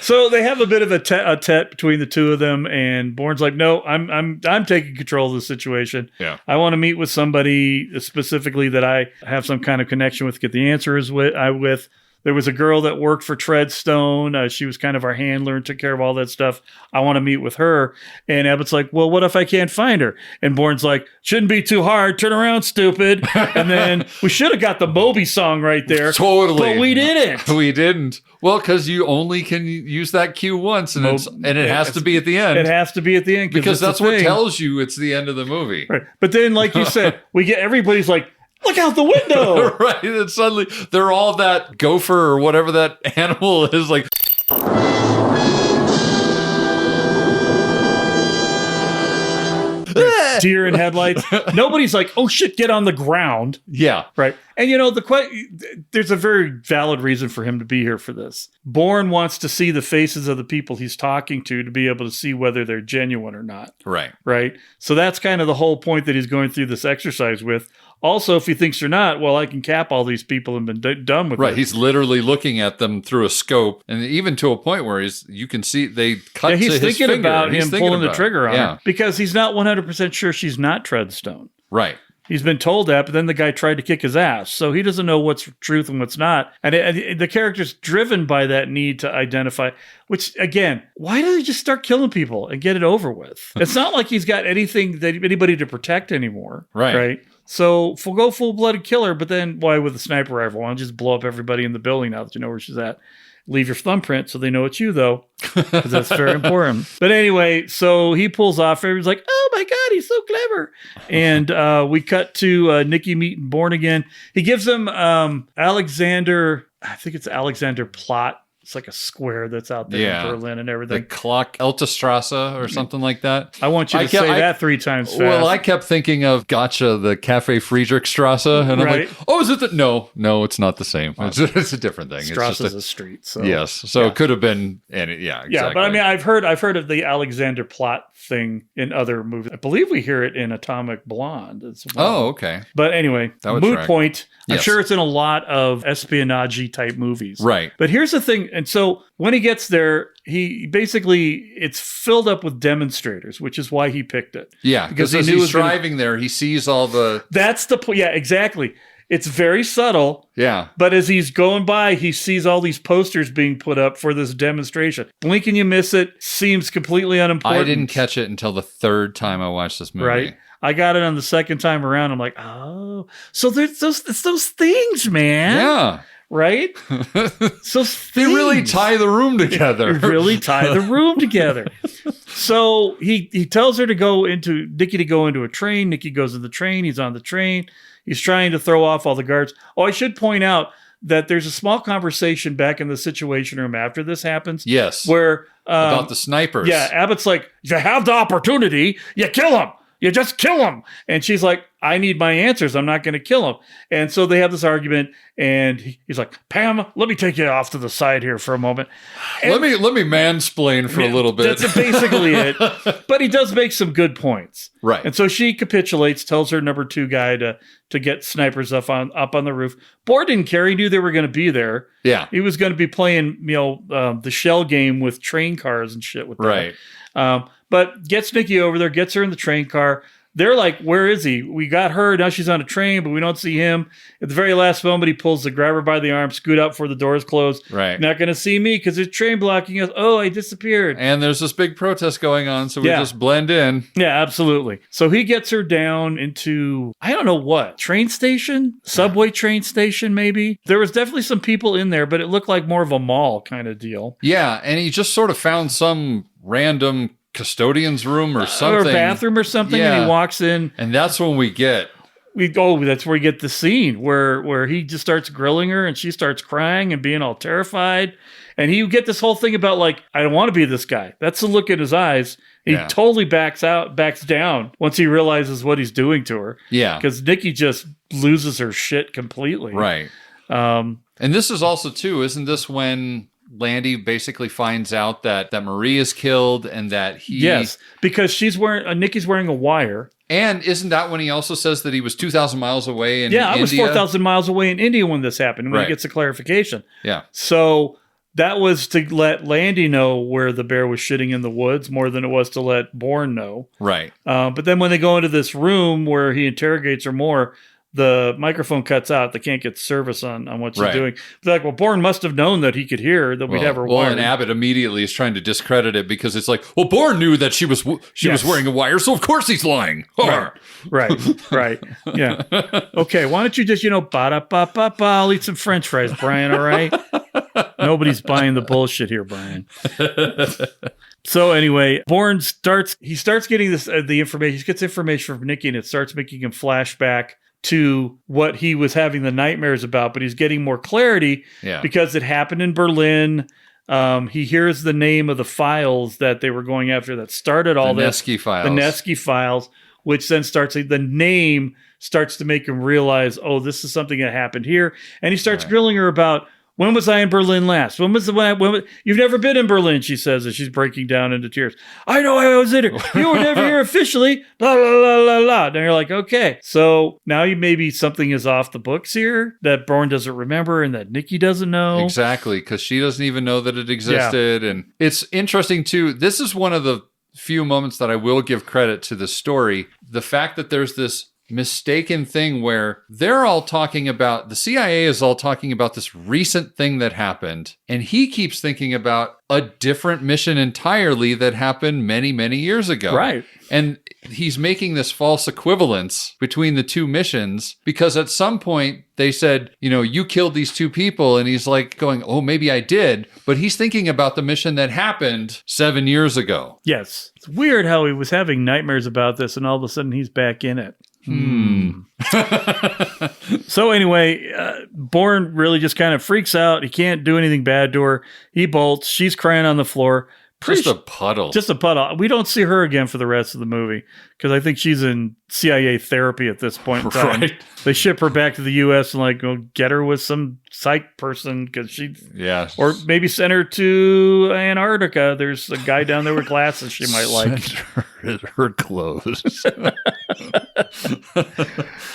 So they have a bit of a tete between the two of them, and Bourne's like, no, I'm taking control of the situation. Yeah. I want to meet with somebody specifically that I have some kind of connection with, get the answers with. There was a girl that worked for Treadstone. She was kind of our handler and took care of all that stuff. I want to meet with her. And Abbott's like, well, what if I can't find her? And Bourne's like, shouldn't be too hard. Turn around, stupid. And then we should have got the Moby song right there. Totally. But we didn't. We didn't. Well, because you only can use that cue once, and it has to be at the end. It has to be at the end. Because that's what tells you it's the end of the movie. Right. But then, like you said, everybody's like, look out the window. Right. And suddenly they're all that gopher or whatever that animal is like. Deer in headlights. Nobody's like, oh shit, get on the ground. Yeah. Right. And there's a very valid reason for him to be here for this. Bourne wants to see the faces of the people he's talking to be able to see whether they're genuine or not. Right. Right. So that's kind of the whole point that he's going through this exercise with. Also, if he thinks they're not, well, I can cap all these people and been done with it. Right. He's literally looking at them through a scope, and even to a point where you can see they cut to his finger. He's thinking about him pulling the trigger on her because he's not 100% sure she's not Treadstone. Right. He's been told that, but then the guy tried to kick his ass. So he doesn't know what's truth and what's not. And the character's driven by that need to identify, which, again, why do they just start killing people and get it over with? It's not like he's got anybody to protect anymore. Right. So go full-blooded killer, but then why with a sniper rifle? Why don't you just blow up everybody in the building now that you know where she's at? Leave your thumbprint so they know it's you, though, because that's very important. But anyway, so he pulls off. Everybody's like, oh, my God, he's so clever. And we cut to Nikki meeting Bourne again. He gives him Alexander, I think it's Alexander Plot. It's like a square that's out there in Berlin and everything. The Clock Eltestrasse or something like that. I want you to say that 3 times fast. Well, I kept thinking of Gotcha, the Cafe Friedrichstrasse. And I'm like, oh, is it the... No, it's not the same. It's a different thing. Strasse is a street. So. Yes. So it could have been... Exactly. Yeah, but I mean, I've heard of the Alexander Plot thing in other movies. I believe we hear it in Atomic Blonde as well. Oh, okay. But anyway, moot point. I'm Yes. sure it's in a lot of espionage type movies. Right. But here's the thing. And so when he gets there, it's filled up with demonstrators, which is why he picked it. Yeah. Because as he's driving there, he sees all the... That's the point. Yeah, exactly. It's very subtle. Yeah. But as he's going by, he sees all these posters being put up for this demonstration. Blink and you miss it. Seems completely unimportant. I didn't catch it until the 3rd time I watched this movie. Right. I got it on the 2nd time around. I'm like, oh, so it's those things, man. Yeah. Right? So they really tie the room together. So he tells her Nikki to go into a train. Nikki goes in the train. He's on the train. He's trying to throw off all the guards. Oh, I should point out that there's a small conversation back in the Situation Room after this happens. Yes. Where about the snipers. Yeah, Abbott's like, if you have the opportunity, you kill him. You just kill him. And she's like, I need my answers. I'm not going to kill him. And so they have this argument, and he's like, Pam, let me take you off to the side here for a moment. And let me mansplain for a little bit. That's basically it. But he does make some good points. Right. And so she capitulates, tells her number 2 guy to get snipers up on the roof. Bourne didn't care. He knew they were going to be there. Yeah. He was going to be playing, the shell game with train cars and shit with them. Right. But gets Nikki over there, gets her in the train car. They're like, where is he? We got her. Now she's on a train, but we don't see him. At the very last moment, he pulls the grab her by the arm, scoot out before the doors close. Right. Not going to see me because there's train blocking us. Oh, I disappeared. And there's this big protest going on, so we just blend in. Yeah, absolutely. So he gets her down into, I don't know what, train station? Subway train station, maybe? There was definitely some people in there, but it looked like more of a mall kind of deal. Yeah, and he just sort of found some random custodian's room or something. Or bathroom or something, Yeah. and he walks in. And that's when we get... That's where we get the scene where he just starts grilling her and she starts crying and being all terrified. And you get this whole thing about like, I don't want to be this guy. That's the look in his eyes. He totally backs down once he realizes what he's doing to her. Yeah. Because Nikki just loses her shit completely. Right. And this is also, too, isn't this when Landy basically finds out that Marie is killed and that he... Yes, because Nikki's wearing a wire. And isn't that when he also says that he was 2,000 miles away in India? I was 4,000 miles away in India when this happened, when he gets a clarification. Yeah. So that was to let Landy know where the bear was shitting in the woods more than it was to let Bourne know. Right. But then when they go into this room where he interrogates her more, the microphone cuts out. They can't get service on what she's doing. They're like, well, Bourne must have known that he could hear that we'd have her wired. And Abbott immediately is trying to discredit it because it's like, well, Bourne knew that she was wearing a wire, so of course he's lying. Right. Yeah. Okay, why don't you just, ba-da-ba-ba-ba, I'll eat some french fries, Brian, all right? Nobody's buying the bullshit here, Brian. So anyway, Bourne starts getting this the information. He gets information from Nikki, and it starts making him flashback to what he was having the nightmares about, but he's getting more clarity because it happened in Berlin. He hears the name of the files that they were going after that started all this. The Nesky files, which then the name starts to make him realize, oh, this is something that happened here. And he starts grilling her about, when was I in Berlin last? You've never been in Berlin, she says, as she's breaking down into tears. I know I was in it. You were never here officially. Blah, blah, blah, blah, blah. And you're like, okay. So now maybe something is off the books here that Bourne doesn't remember and that Nikki doesn't know. Exactly, because she doesn't even know that it existed. Yeah. And it's interesting, too. This is one of the few moments that I will give credit to the story. The fact that there's this mistaken thing where they're all talking about, the CIA is all talking about this recent thing that happened, and he keeps thinking about a different mission entirely that happened many, many years ago. Right. And he's making this false equivalence between the two missions because at some point they said, you killed these two people, and he's like going, oh, maybe I did, but he's thinking about the mission that happened 7 years ago. Yes. It's weird how he was having nightmares about this and all of a sudden he's back in it. So anyway, Bourne really just kind of freaks out. He can't do anything bad to her. He bolts. She's crying on the floor. Just a puddle. We don't see her again for the rest of the movie because I think she's in CIA therapy at this point in time. Right. They ship her back to the U.S. and go get her with some psych person because or maybe send her to Antarctica. There's a guy down there with glasses she might like. Her clothes.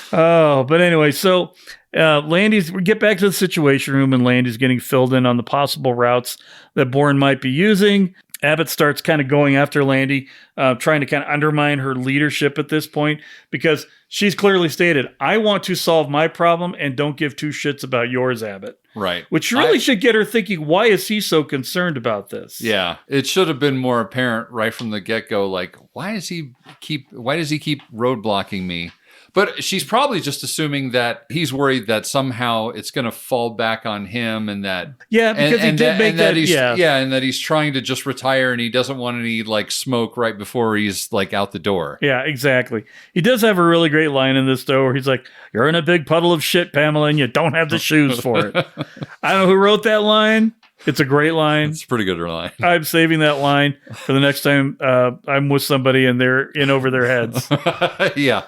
But anyway, so we get back to the Situation Room, and Landy's getting filled in on the possible routes that Bourne might be using. Abbott starts kind of going after Landy, trying to kind of undermine her leadership at this point because she's clearly stated, I want to solve my problem and don't give two shits about yours, Abbott. Right. Which really should get her thinking, why is he so concerned about this? Yeah. It should have been more apparent right from the get-go, like, why does he keep roadblocking me? But she's probably just assuming that he's worried that somehow it's going to fall back on him, and that because he did make that and that he's trying to just retire and he doesn't want any smoke right before he's out the door. Yeah, exactly. He does have a really great line in this though, where he's like, "You're in a big puddle of shit, Pamela, and you don't have the shoes for it." I don't know who wrote that line. It's a great line. It's a pretty good line. I'm saving that line for the next time I'm with somebody and they're in over their heads. Yeah.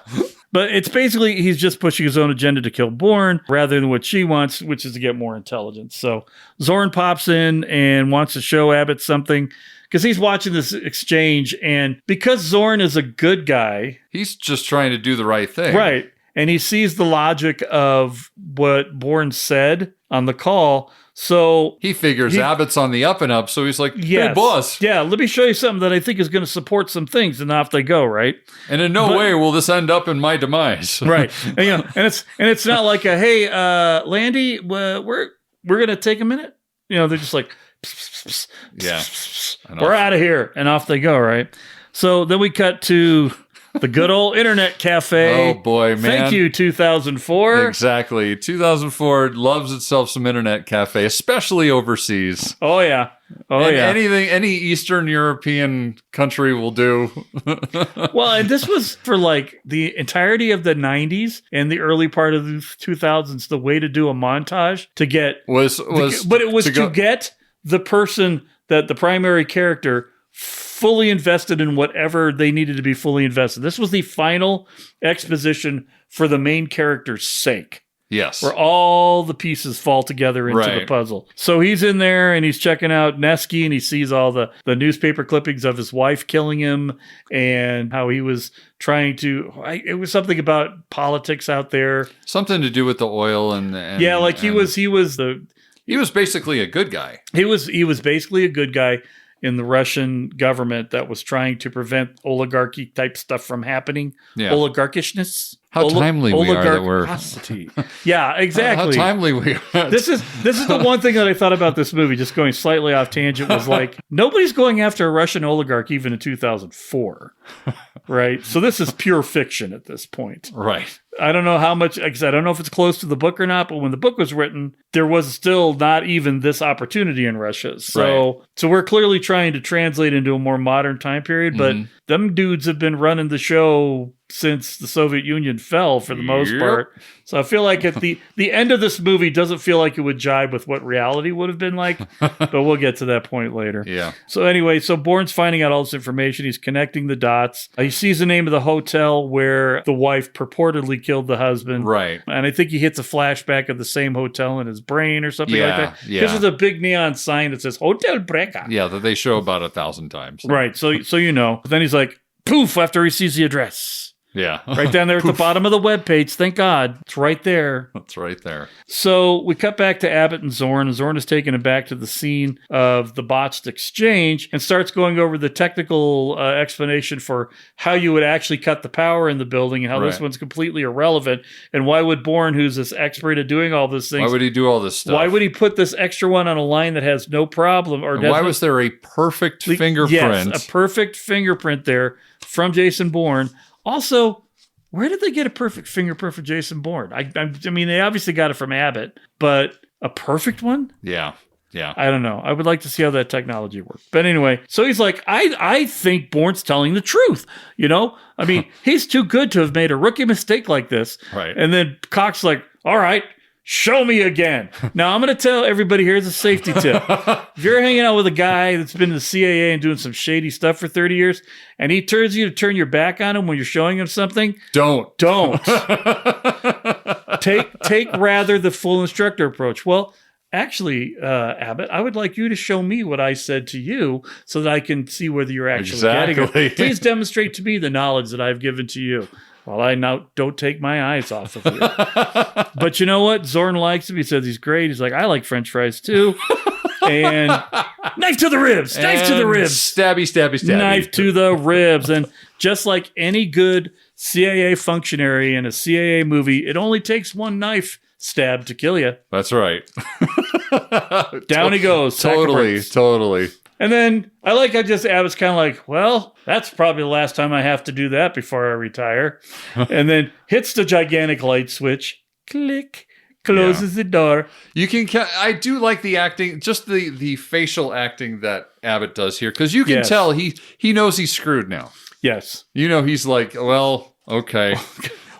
But it's basically, he's just pushing his own agenda to kill Bourne rather than what she wants, which is to get more intelligence. So Zorn pops in and wants to show Abbott something because he's watching this exchange. And because Zorn is a good guy, he's just trying to do the right thing. Right. And he sees the logic of what Bourne said on the call. So he figures Abbott's on the up and up. So he's like, hey, boss. Yeah, let me show you something that I think is going to support some things. And off they go, right? And in no way will this end up in my demise. Right. And, it's not like hey, Landy, we're going to take a minute. They're just like, pss, pss, pss, we're out of here. And off they go, right? So then we cut to The good old internet cafe. Oh, boy, man. Thank you, 2004. Exactly. 2004 loves itself some internet cafe, especially overseas. Oh, yeah. Any Eastern European country will do. Well, and this was for like the entirety of the 90s and the early part of the 2000s. The way to do a montage to get to get the person that the primary character fully invested in whatever they needed to be fully invested. This was the final exposition for the main character's sake. Yes. Where all the pieces fall together into the puzzle. So he's in there and he's checking out Nesky and he sees all the newspaper clippings of his wife killing him and how he was trying to... it was something about politics out there. Something to do with the oil and yeah, like he was basically a good guy. He was basically a good guy in the Russian government that was trying to prevent oligarchy type stuff from happening. Yeah. Oligarchishness. How timely we are that we're... Yeah, exactly. How timely we are. This is the one thing that I thought about this movie, just going slightly off tangent, was like, nobody's going after a Russian oligarch even in 2004. Right? So this is pure fiction at this point. Right. I don't know how much, like I said, I don't know if it's close to the book or not, but when the book was written, there was still not even this opportunity in Russia. So we're clearly trying to translate into a more modern time period, but them dudes have been running the show since the Soviet Union fell for the most part. So I feel like at the end of this movie doesn't feel like it would jibe with what reality would have been like, but we'll get to that point later. Yeah. So anyway, Bourne's finding out all this information. He's connecting the dots. He sees the name of the hotel where the wife purportedly killed the husband. Right. And I think he hits a flashback of the same hotel in his brain or something like that. Yeah. Because there's a big neon sign that says Hotel Breka. Yeah, that they show about 1,000 times. Right. So you know. But then he's like, poof, after he sees the address. Yeah. Right down there at the bottom of the webpage. Thank God. It's right there. That's right there. So we cut back to Abbott and Zorn. And Zorn is taking him back to the scene of the botched exchange and starts going over the technical explanation for how you would actually cut the power in the building and how this one's completely irrelevant. And why would Bourne, who's this expert at doing all these things... Why would he do all this stuff? Why would he put this extra one on a line that has no problem? Or why was there a perfect fingerprint? Yes, a perfect fingerprint there from Jason Bourne. Also, where did they get a perfect fingerprint for Jason Bourne? I mean, they obviously got it from Abbott, but a perfect one? Yeah. I don't know. I would like to see how that technology works. But anyway, so he's like, I think Bourne's telling the truth. You know? I mean, he's too good to have made a rookie mistake like this. Right. And then Cox's like, all right, show me again. Now, I'm going to tell everybody, here's a safety tip. If you're hanging out with a guy that's been in the CIA and doing some shady stuff for 30 years, and he turns you to turn your back on him when you're showing him something, don't. Take rather the full instructor approach. Well, actually, Abbott, I would like you to show me what I said to you so that I can see whether you're actually getting it. Please demonstrate to me the knowledge that I've given to you. Well, I now don't take my eyes off of you. But you know what? Zorn likes him. He says he's great. He's like, I like French fries too. And knife to the ribs. Knife to the ribs. Stabby. Knife to the ribs. And just like any good CIA functionary in a CIA movie, it only takes one knife stab to kill you. That's right. Down he goes. Totally. And then I like how just Abbott's kind of like, well, that's probably the last time I have to do that before I retire. And then hits the gigantic light switch. Click. Closes the door. You can. I do like the acting, just the facial acting that Abbott does here, because you can tell he knows he's screwed now. Yes. You know, he's like, well, okay.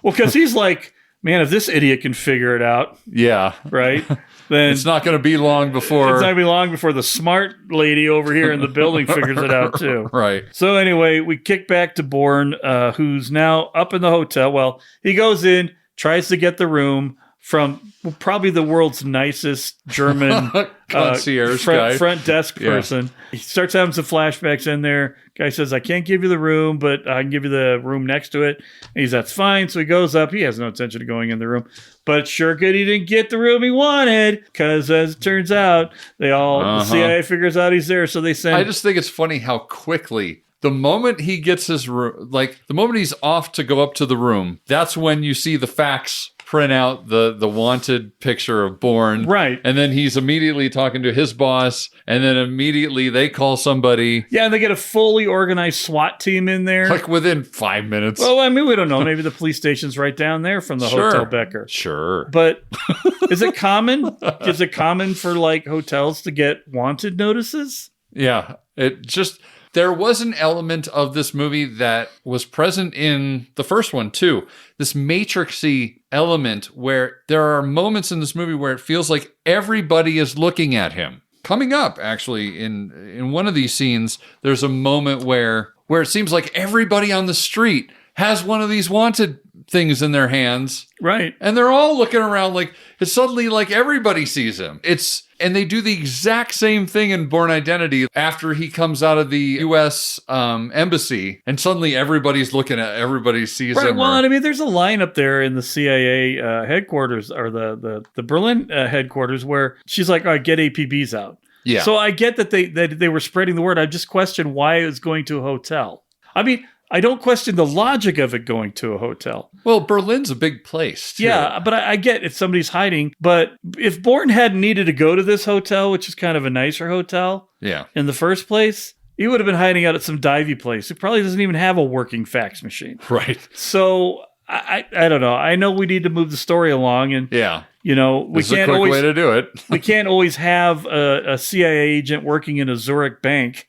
Well, because he's like, man, if this idiot can figure it out. Yeah. Right? Then it's not going to be long before. It's not going to be long before the smart lady over here in the building figures it out too. Right. So anyway, we kick back to Bourne, who's now up in the hotel. Well, he goes in, tries to get the room from probably the world's nicest German concierge guy. Front desk person. He starts having some flashbacks in there. Guy says, I can't give you the room, but I can give you the room next to it. And he's, that's fine. So he goes up. He has no intention of going in the room. But sure good he didn't get the room he wanted, because as it turns out, the CIA figures out he's there. So they send... I just think it's funny how quickly the moment he gets his room, like the moment he's off to go up to the room, that's when you see the fax print out the wanted picture of Bourne. Right. And then he's immediately talking to his boss, and then immediately they call somebody. Yeah, and they get a fully organized SWAT team in there. Like within 5 minutes. Well, I mean, we don't know. Maybe the police station's right down there from the Hotel Becker. Sure. But is it common? Is it common for like hotels to get wanted notices? Yeah. There was an element of this movie that was present in the first one, too. This matrixy element where there are moments in this movie where it feels like everybody is looking at him. Coming up, actually, in one of these scenes, there's a moment where it seems like everybody on the street has one of these wanted things in their hands. Right. And they're all looking around like it's suddenly like everybody sees him. And they do the exact same thing in Bourne Identity after he comes out of the U.S. embassy, and suddenly everybody sees him. Well, I mean, there's a line up there in the CIA headquarters or the Berlin headquarters where she's like, "All right, get APBs out." Yeah. So I get that they were spreading the word. I just question why it was going to a hotel. I mean, I don't question the logic of it going to a hotel. Well, Berlin's a big place, too. Yeah, but I get if somebody's hiding. But if Bourne hadn't needed to go to this hotel, which is kind of a nicer hotel in the first place, he would have been hiding out at some divey place. It probably doesn't even have a working fax machine. Right. So I don't know. I know we need to move the story along. And you know, we can't a quick always way to do it. We can't always have a CIA agent working in a Zurich bank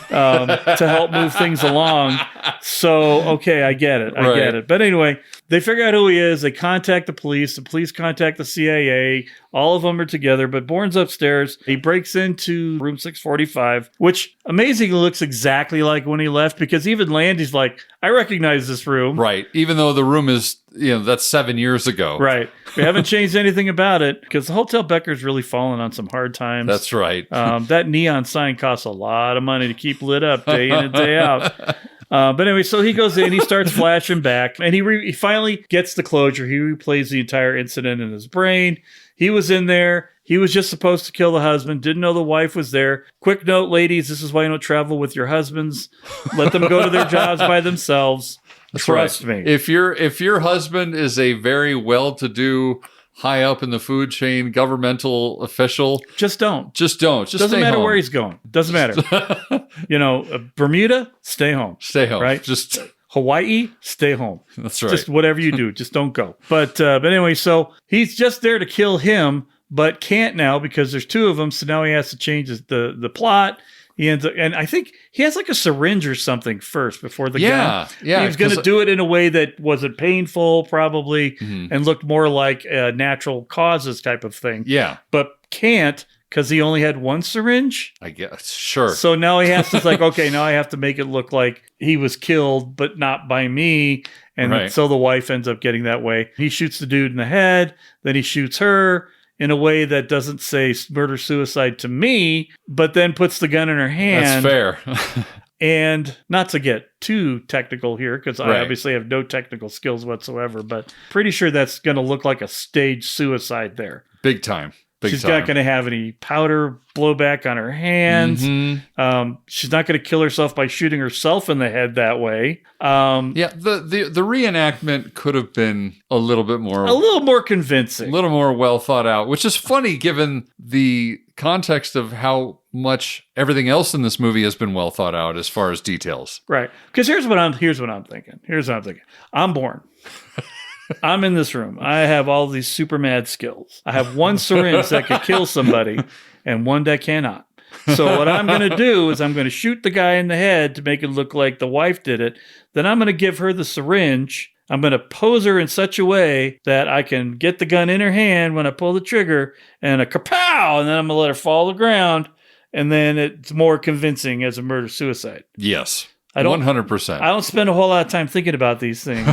to help move things along. So, okay, I get it. I get it. But anyway, they figure out who he is. They contact the police contact the CIA. All of them are together, but Bourne's upstairs. He breaks into room 645, which amazingly looks exactly like when he left, because even Landy's like, I recognize this room. Right. Even though the room is, that's 7 years ago. Right. We haven't changed anything about it, because the Hotel Becker's really fallen on some hard times. That's right. That neon sign costs a lot of money to keep lit up day in and day out. But anyway, so he goes in, he starts flashing back, and he finally gets the closure. He replays the entire incident in his brain. He was in there. He was just supposed to kill the husband. Didn't know the wife was there. Quick note, ladies, this is why you don't travel with your husbands. Let them go to their jobs by themselves. Trust me. If your husband is a very well-to-do, high up in the food chain governmental official, just don't. Just doesn't matter where he's going. Doesn't matter. Bermuda, stay home. Stay home. Right? Just Hawaii, stay home. That's right. Just whatever you do, just don't go. But anyway, so he's just there to kill him, but can't now because there's two of them. So now he has to change the plot. He ends up, and I think he has like a syringe or something first before the gun. Yeah. He was going to do it in a way that wasn't painful, probably, and looked more like a natural causes type of thing. Yeah. But can't because he only had one syringe. I guess. Sure. So now he has to like, okay, now I have to make it look like he was killed, but not by me. And so the wife ends up getting that way. He shoots the dude in the head. Then he shoots her in a way that doesn't say murder-suicide to me, but then puts the gun in her hand. That's fair. And not to get too technical here, because I obviously have no technical skills whatsoever, but pretty sure that's going to look like a staged suicide there. Big time. She's not going to have any powder blowback on her hands. She's not going to kill herself by shooting herself in the head that way. The reenactment could have been a little more convincing, a little more well thought out, which is funny given the context of how much everything else in this movie has been well thought out as far as details. Right. Because here's what I'm thinking. I'm Bourne. I'm in this room. I have all these super mad skills. I have one syringe that could kill somebody and one that cannot. So what I'm going to do is I'm going to shoot the guy in the head to make it look like the wife did it. Then I'm going to give her the syringe. I'm going to pose her in such a way that I can get the gun in her hand when I pull the trigger and a kapow, and then I'm going to let her fall to the ground. And then it's more convincing as a murder-suicide. Yes. 100%. I don't spend a whole lot of time thinking about these things,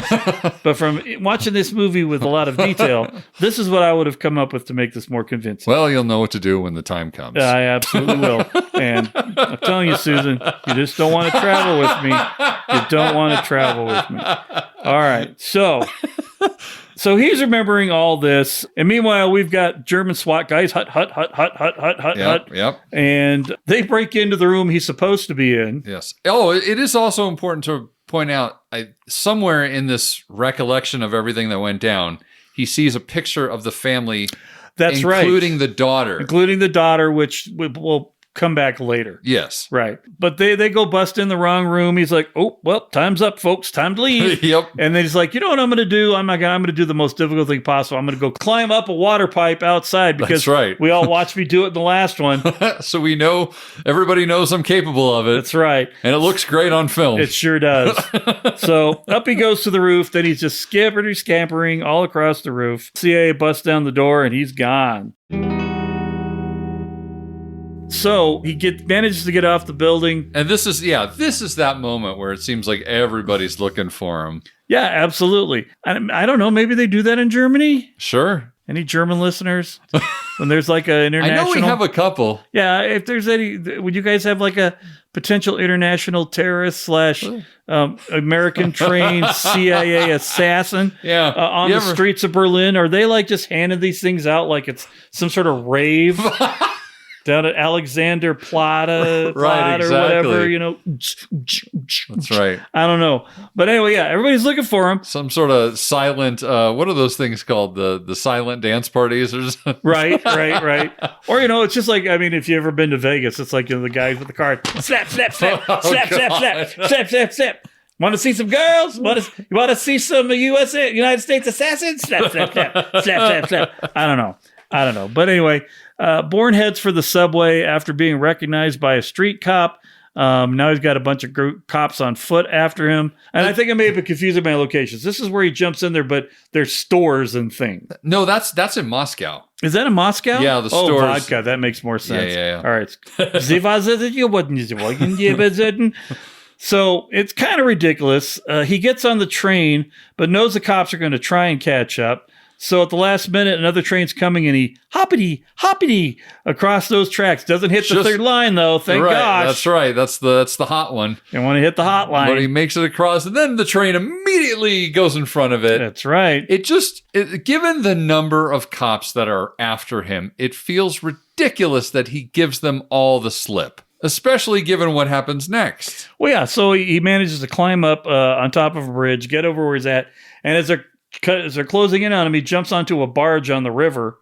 but from watching this movie with a lot of detail, this is what I would have come up with to make this more convincing. Well, you'll know what to do when the time comes. I absolutely will. And I'm telling you, Susan, you just don't want to travel with me. You don't want to travel with me. All right. So So he's remembering all this. And meanwhile, we've got German SWAT guys, hut. Yep. And they break into the room he's supposed to be in. Yes. Oh, it is also important to point out, somewhere in this recollection of everything that went down, he sees a picture of the family. That's right. Including the daughter. Including the daughter, which will come back later. Yes. Right. But they go bust in the wrong room. He's like, oh, well, time's up, folks. Time to leave. Yep. And then he's like, you know what I'm going to do? I'm going to do the most difficult thing possible. I'm going to go climb up a water pipe outside because That's right. we all watched me do it in the last one. So we know, everybody knows I'm capable of it. That's right. And it looks great on film. It sure does. So up he goes to the roof. Then he's just scampering all across the roof. CIA busts down the door and he's gone. So he manages to get off the building. And this is that moment where it seems like everybody's looking for him. Yeah, absolutely. I don't know. Maybe they do that in Germany. Sure. Any German listeners? When there's like an international... I know we have a couple. Yeah, if there's any... Would you guys have like a potential international terrorist / American trained CIA assassin on the streets of Berlin? Are they like just handing these things out like it's some sort of rave? Down at Alexander Plata, right, exactly. Or whatever, you know. That's right. I don't know. But anyway, yeah, everybody's looking for him. Some sort of silent, what are those things called? The silent dance parties or something? Right. Or, you know, it's just like, I mean, if you've ever been to Vegas, it's like, you know, the guys with the card. Slap, slap, slap, slap, slap, slap, slap, slap, slap. Want to see some girls? You want to see some United States assassins? Slap, slap, slap, slap, slap, slap. I don't know. But anyway, Bourne heads for the subway after being recognized by a street cop. Now he's got a bunch of cops on foot after him. And I think I may have been confusing my locations. This is where he jumps in there, but there's stores and things. No, that's in Moscow. Is that in Moscow? Yeah, the stores. Oh, vodka. That makes more sense. Yeah. All right. So it's kind of ridiculous. He gets on the train, but knows the cops are going to try and catch up. So at the last minute, another train's coming and he hoppity across those tracks. Doesn't hit the third line though, thank gosh. That's right. That's the hot one. You want to hit the hot line. But he makes it across and then the train immediately goes in front of it. That's right. Given the number of cops that are after him, it feels ridiculous that he gives them all the slip. Especially given what happens next. Well, yeah, so he manages to climb up on top of a bridge, get over where he's at, and as they're closing in on him, he jumps onto a barge on the river.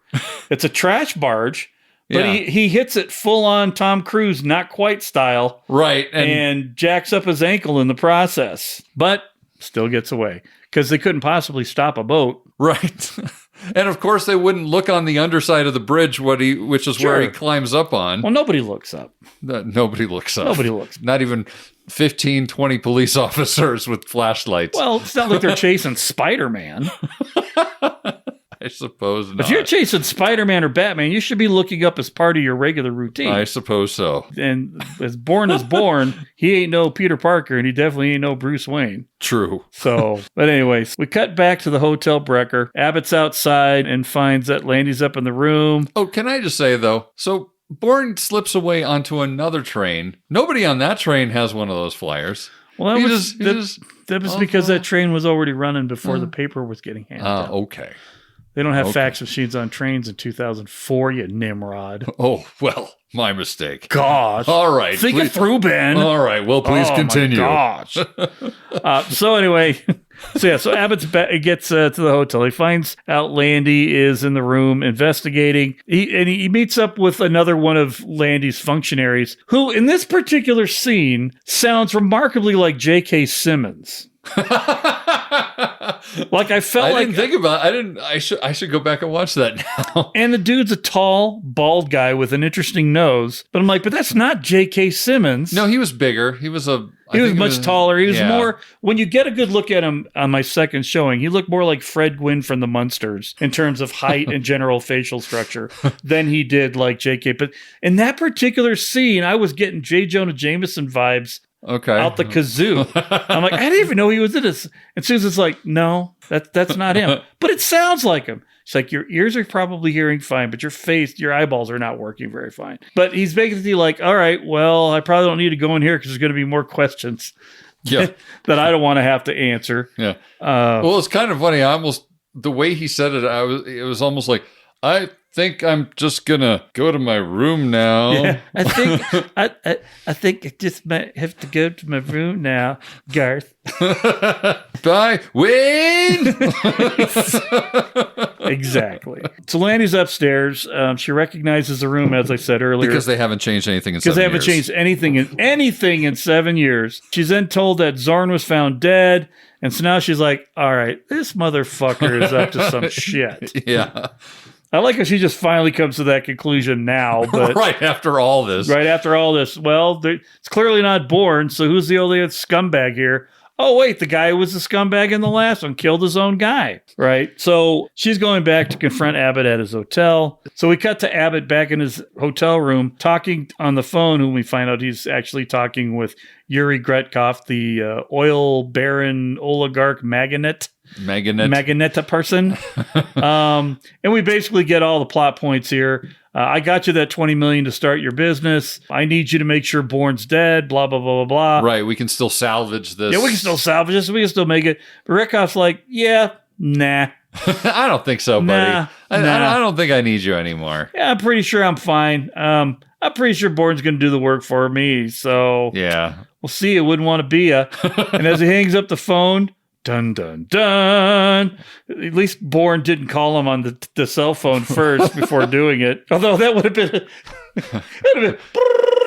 It's a trash barge, but he hits it full on Tom Cruise, not quite style. Right. And jacks up his ankle in the process, but still gets away because they couldn't possibly stop a boat. Right. And of course, they wouldn't look on the underside of the bridge, which is where he climbs up on. Well, nobody looks up. Nobody looks up. Nobody looks. Not even 15, 20 police officers with flashlights. Well, it's not like they're chasing Spider-Man. I suppose not. If you're chasing Spider-Man or Batman, you should be looking up as part of your regular routine. I suppose so. And as Bourne is born, he ain't no Peter Parker, and he definitely ain't no Bruce Wayne. True. So, but anyways, we cut back to the Hotel Brecker. Abbott's outside and finds that Landy's up in the room. Oh, can I just say, though, so Bourne slips away onto another train. Nobody on that train has one of those flyers. Well, that was because that train was already running before the paper was getting handed out. Okay. They don't have fax machines on trains in 2004, you Nimrod. Oh, well, my mistake. Gosh. All right. Think it through, Ben. All right. Well, please continue. My gosh. So anyway, so Abbott gets to the hotel. He finds out Landy is in the room investigating. He meets up with another one of Landy's functionaries, who in this particular scene sounds remarkably like J.K. Simmons. Like I didn't think about it. I should go back and watch that now. And the dude's a tall, bald guy with an interesting nose. But I'm like, but that's not J.K. Simmons. No, he was bigger. He was much taller. He was more, when you get a good look at him on my second showing, he looked more like Fred Gwynn from the Munsters in terms of height and general facial structure than he did like J.K. But in that particular scene, I was getting J. Jonah Jameson vibes. Okay. Out the kazoo. I'm like, I didn't even know he was in this. And Susan's like, no, that's not him. But it sounds like him. She's like, your ears are probably hearing fine, but your eyeballs are not working very fine. But he's basically like, all right, well, I probably don't need to go in here because there's going to be more questions that I don't want to have to answer. Yeah. Well, it's kind of funny. I almost the way he said it, it was almost like, I think I'm just gonna go to my room now. Yeah, I think I just might have to go to my room now, Garth. Bye, Wayne. Exactly. So Landy's upstairs. She recognizes the room, as I said earlier, because they haven't changed anything in 7 years. Because they haven't changed anything in 7 years. She's then told that Zorn was found dead, and so now she's like, "All right, this motherfucker is up to some shit." Yeah. I like how she just finally comes to that conclusion now. But right after all this. Well, it's clearly not Bourne, so who's the only scumbag here? Oh, wait, the guy who was the scumbag in the last one killed his own guy, right? So she's going back to confront Abbott at his hotel. So we cut to Abbott back in his hotel room talking on the phone, whom we find out he's actually talking with Yuri Gretkov, the oil baron oligarch magnate person. And we basically get all the plot points here. I got you that $20 million to start your business. I need you to make sure Bourne's dead, blah, blah, blah, blah, blah. Right. We can still salvage this. Yeah, we can still salvage this. We can still make it. But Rickoff's like, yeah, nah. I don't think so, buddy. I don't think I need you anymore. Yeah, I'm pretty sure I'm fine. I'm pretty sure Bourne's going to do the work for me. So yeah, we'll see. I wouldn't want to be ya. And as he hangs up the phone, dun, dun, dun. At least Bourne didn't call him on the cell phone first before doing it. Although that would have been...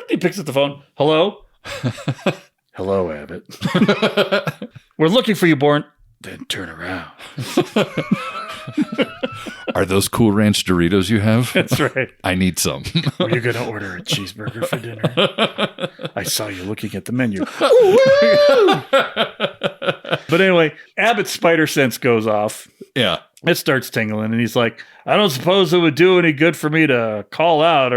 He picks up the phone. Hello? Hello, Abbott. We're looking for you, Bourne. Then turn around. Are those Cool Ranch Doritos you have? That's right. I need some. Were you going to order a cheeseburger for dinner? I saw you looking at the menu. But anyway, Abbott's spider sense goes off. Yeah. It starts tingling, and he's like, I don't suppose it would do any good for me to call out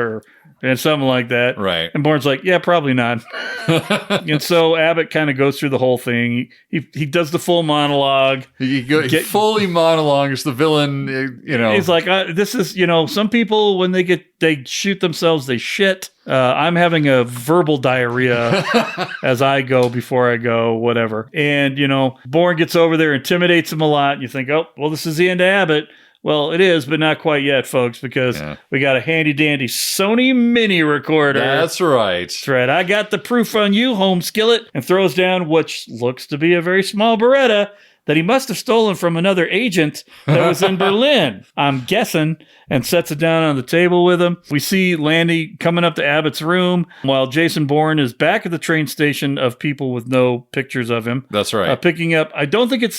and something like that. Right. And Bourne's like, yeah, probably not. And so Abbott kind of goes through the whole thing. He does the full monologue. He fully monologues the villain, He's like, this is, some people, when they shoot themselves, they shit. I'm having a verbal diarrhea as I go, before I go, whatever. And, Bourne gets over there, intimidates him a lot. And you think, oh, well, this is the end of Abbott. Well, it is, but not quite yet, folks, because we got a handy-dandy Sony mini recorder. That's right. That's right. I got the proof on you, home skillet, and throws down what looks to be a very small Beretta that he must have stolen from another agent that was in Berlin, I'm guessing, and sets it down on the table with him. We see Landy coming up to Abbott's room while Jason Bourne is back at the train station of people with no pictures of him. That's right. Picking up, I don't think it's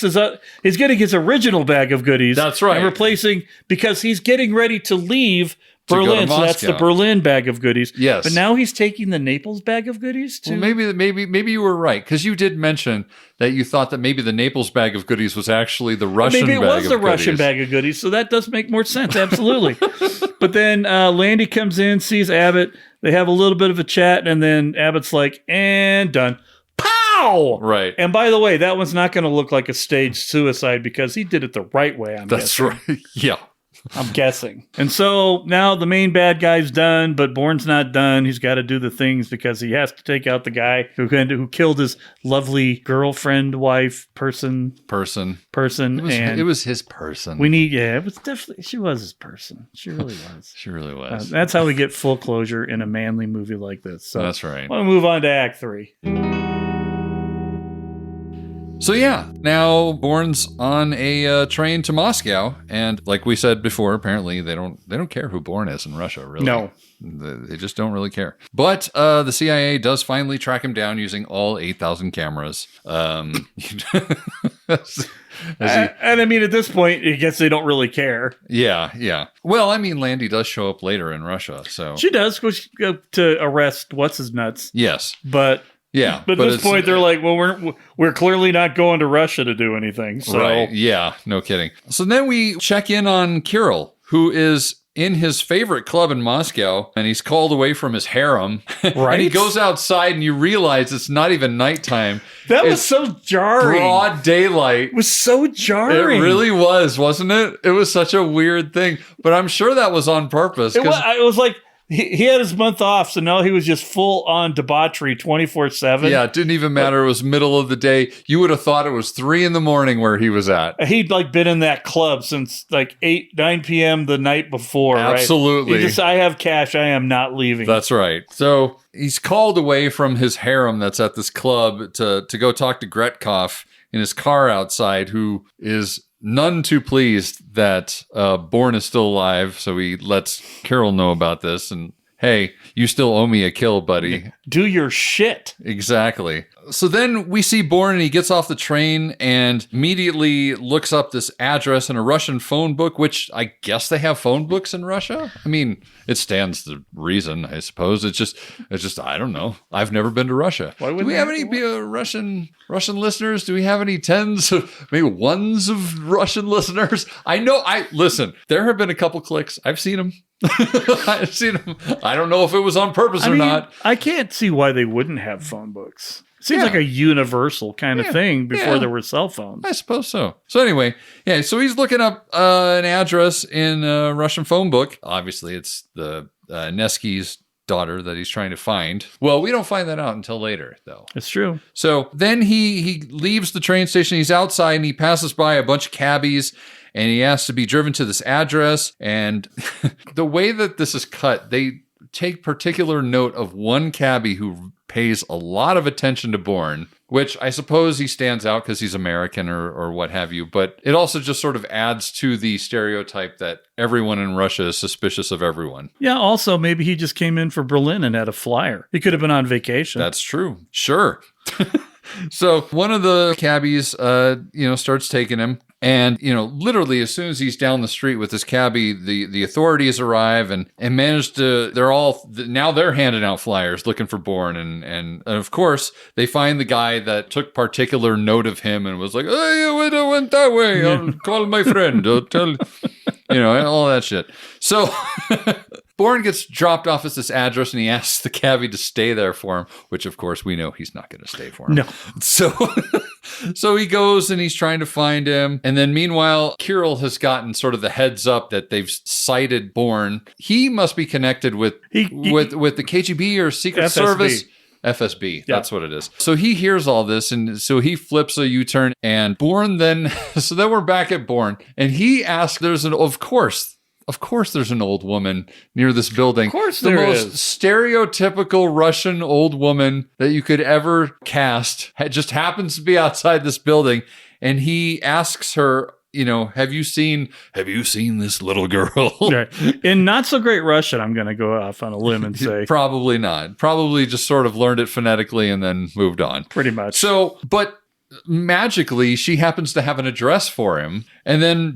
he's getting his original bag of goodies. That's right. And replacing, because he's getting ready to leave Berlin, so that's the Berlin bag of goodies. Yes, but now he's taking the Naples bag of goodies too. Well, maybe you were right, because you did mention that you thought that maybe the Naples bag of goodies was actually the Russian. Maybe it was the Russian bag of goodies, so that does make more sense. Absolutely. But then Landy comes in, sees Abbott. They have a little bit of a chat, and then Abbott's like, "And done." Pow! Right. And by the way, that one's not going to look like a staged suicide because he did it the right way. That's right. Yeah. I'm guessing. And so now the main bad guy's done, but Bourne's not done. He's got to do the things because he has to take out the guy who killed his lovely girlfriend, wife, person. It was his person. It was definitely, she was his person. She really was. She really was. That's how we get full closure in a manly movie like this. So that's right. I want to move on to Act 3. So yeah, now Bourne's on a train to Moscow, and like we said before, apparently they don't care who Bourne is in Russia, really. No. They just don't really care. But the CIA does finally track him down using all 8,000 cameras. And I mean, at this point, I guess they don't really care. Yeah. Well, I mean, Landy does show up later in Russia, so she does go to arrest what's his nuts. Yes, but. Yeah, but at this point, they're like, well, we're clearly not going to Russia to do anything. So. Right, yeah, no kidding. So then we check in on Kirill, who is in his favorite club in Moscow, and he's called away from his harem. Right. And he goes outside, and you realize it's not even nighttime. That was so jarring. Broad daylight. It was so jarring. It really was, wasn't it? It was such a weird thing. But I'm sure that was on purpose. It was like, He had his month off, so now he was just full on debauchery 24/7. Yeah, it didn't even matter. It was middle of the day. You would have thought it was 3 a.m. where he was at. He'd like been in that club since like 9 p.m. the night before. Absolutely. Right? He just, I have cash. I am not leaving. That's right. So he's called away from his harem that's at this club to go talk to Gretkov in his car outside, who is none too pleased that Bourne is still alive. So he lets Carol know about this and, hey, you still owe me a kill, buddy. Do your shit. Exactly. So then we see Bourne and he gets off the train and immediately looks up this address in a Russian phone book, which I guess they have phone books in Russia. I mean, it stands to reason, I suppose. It's just, I don't know. I've never been to Russia. Do we have any Russian listeners? Do we have any tens, maybe ones of Russian listeners? Listen, there have been a couple clicks. I've seen them. I've seen them. I don't know if it was on purpose or not. I can't see why they wouldn't have phone books. Seems like a universal kind of thing before there were cell phones. I suppose so. So anyway, so he's looking up an address in a Russian phone book. Obviously, it's the Nevsky's daughter that he's trying to find. Well, we don't find that out until later, though. It's true. So then he leaves the train station. He's outside and he passes by a bunch of cabbies. And he asks to be driven to this address. And the way that this is cut, they take particular note of one cabbie who pays a lot of attention to Bourne, which I suppose he stands out because he's American or what have you. But it also just sort of adds to the stereotype that everyone in Russia is suspicious of everyone. Yeah, also, maybe he just came in for Berlin and had a flyer. He could have been on vacation. That's true. Sure. So one of the cabbies, starts taking him. And, literally as soon as he's down the street with this cabbie, the authorities arrive and manage to, now they're handing out flyers looking for Bourne. And of course, they find the guy that took particular note of him and was like, oh, yeah, I went that way. I'll call my friend. I'll tell, all that shit. So Bourne gets dropped off at this address and he asks the cabbie to stay there for him, which of course we know he's not going to stay for him. No. So he goes and he's trying to find him. And then meanwhile, Kirill has gotten sort of the heads up that they've sighted Bourne. He must be connected with the KGB or Secret Service. FSB, that's what it is. So he hears all this, and so he flips a U-turn, and Bourne then, so then we're back at Bourne, and he asks, of course there's an old woman near this building. Of course the there most is. stereotypical Russian old woman that you could ever cast just happens to be outside this building, and he asks her, have you seen this little girl? Right. In not so great Russian, I'm going to go off on a limb and say. Probably not. Probably just sort of learned it phonetically and then moved on. Pretty much. So, but magically, she happens to have an address for him. And then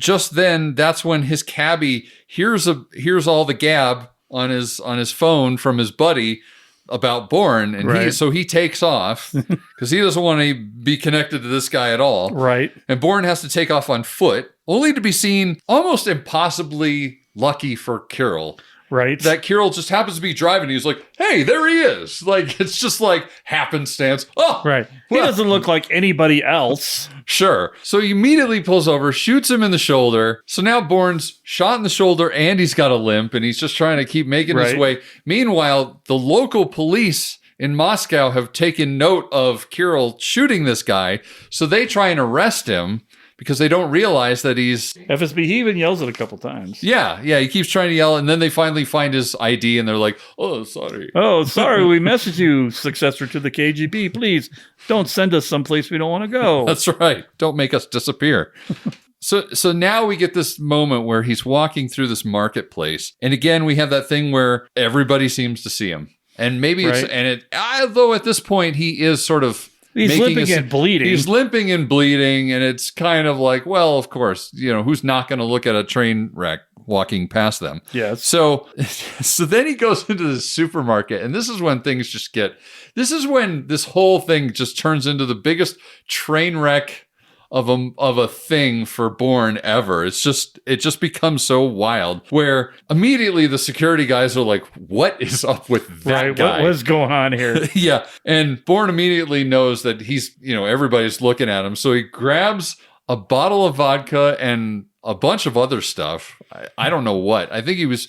that's when his cabbie hears all the gab on his phone from his buddy about Bourne, and he takes off because he doesn't want to be connected to this guy at all. Right. And Bourne has to take off on foot, only to be seen almost impossibly lucky for Kirill. Right. That Kirill just happens to be driving. He's like, hey, there he is. Like, it's just like happenstance. Oh, right. He doesn't look like anybody else. Sure. So he immediately pulls over, shoots him in the shoulder. So now Bourne's shot in the shoulder and he's got a limp and he's just trying to keep making his way. Meanwhile, the local police in Moscow have taken note of Kirill shooting this guy. So they try and arrest him because they don't realize that he's... FSB, he even yells it a couple times. Yeah, he keeps trying to yell, and then they finally find his ID, and they're like, oh, sorry. Oh, sorry, we messaged you, successor to the KGB. Please, don't send us someplace we don't want to go. That's right. Don't make us disappear. So now we get this moment where he's walking through this marketplace, and again, we have that thing where everybody seems to see him. And maybe although at this point, he is sort of... He's limping and bleeding. He's limping and bleeding, and it's kind of like, well, of course, who's not going to look at a train wreck walking past them? Yes. So then he goes into the supermarket, and this is when things just this is when this whole thing just turns into the biggest train wreck of a thing for Bourne ever. It just becomes so wild where immediately the security guys are like, what is up with that guy? What was going on here? Yeah. And Bourne immediately knows that he's, everybody's looking at him. So he grabs a bottle of vodka and a bunch of other stuff. I don't know what. I think he was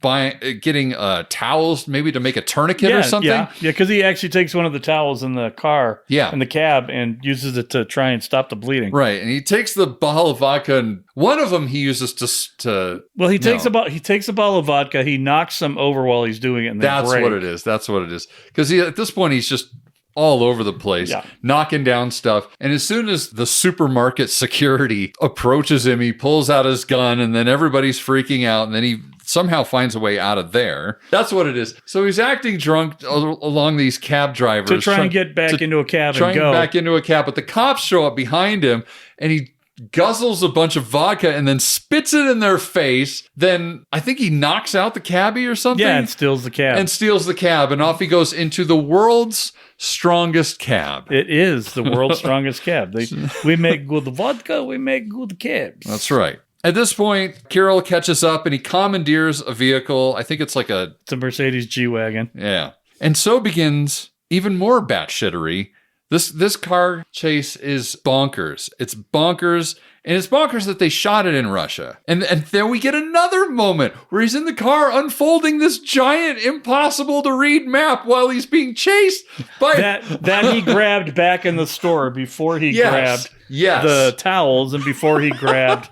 getting towels, maybe to make a tourniquet or something. Yeah, because he actually takes one of the towels in the car, in the cab, and uses it to try and stop the bleeding. Right, and he takes the bottle of vodka, and one of them he uses to. Well, he takes a bottle of vodka. He knocks some over while he's doing it. And That's what it is. That's what it is. Because at this point he's just all over the place, knocking down stuff. And as soon as the supermarket security approaches him, he pulls out his gun, and then everybody's freaking out, and then he somehow finds a way out of there. That's what it is. So he's acting drunk along these cab drivers. To try and get back into a cab and go. Back into a cab. But the cops show up behind him, and he guzzles a bunch of vodka and then spits it in their face. Then I think he knocks out the cabbie or something. Yeah, and steals the cab. And off he goes into the world's strongest cab. It is the world's strongest cab. We make good vodka, we make good cabs. That's right. At this point, Carol catches up and he commandeers a vehicle. I think it's a Mercedes G-Wagon. Yeah. And so begins even more batshittery. This car chase is bonkers. It's bonkers. And it's bonkers that they shot it in Russia. And then we get another moment where he's in the car unfolding this giant, impossible to read map while he's being chased by that he grabbed back in the store before he grabbed the towels and before he grabbed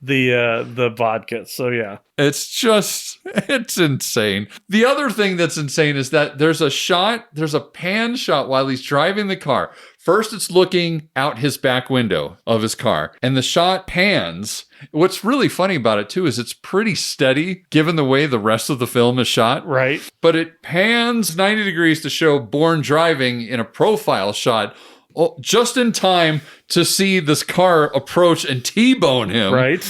the vodka. So yeah. It's insane. The other thing that's insane is that there's a pan shot while he's driving the car. First, it's looking out his back window of his car, and the shot pans. What's really funny about it, too, is it's pretty steady given the way the rest of the film is shot. Right. But it pans 90 degrees to show Bourne driving in a profile shot just in time to see this car approach and T-bone him. Right.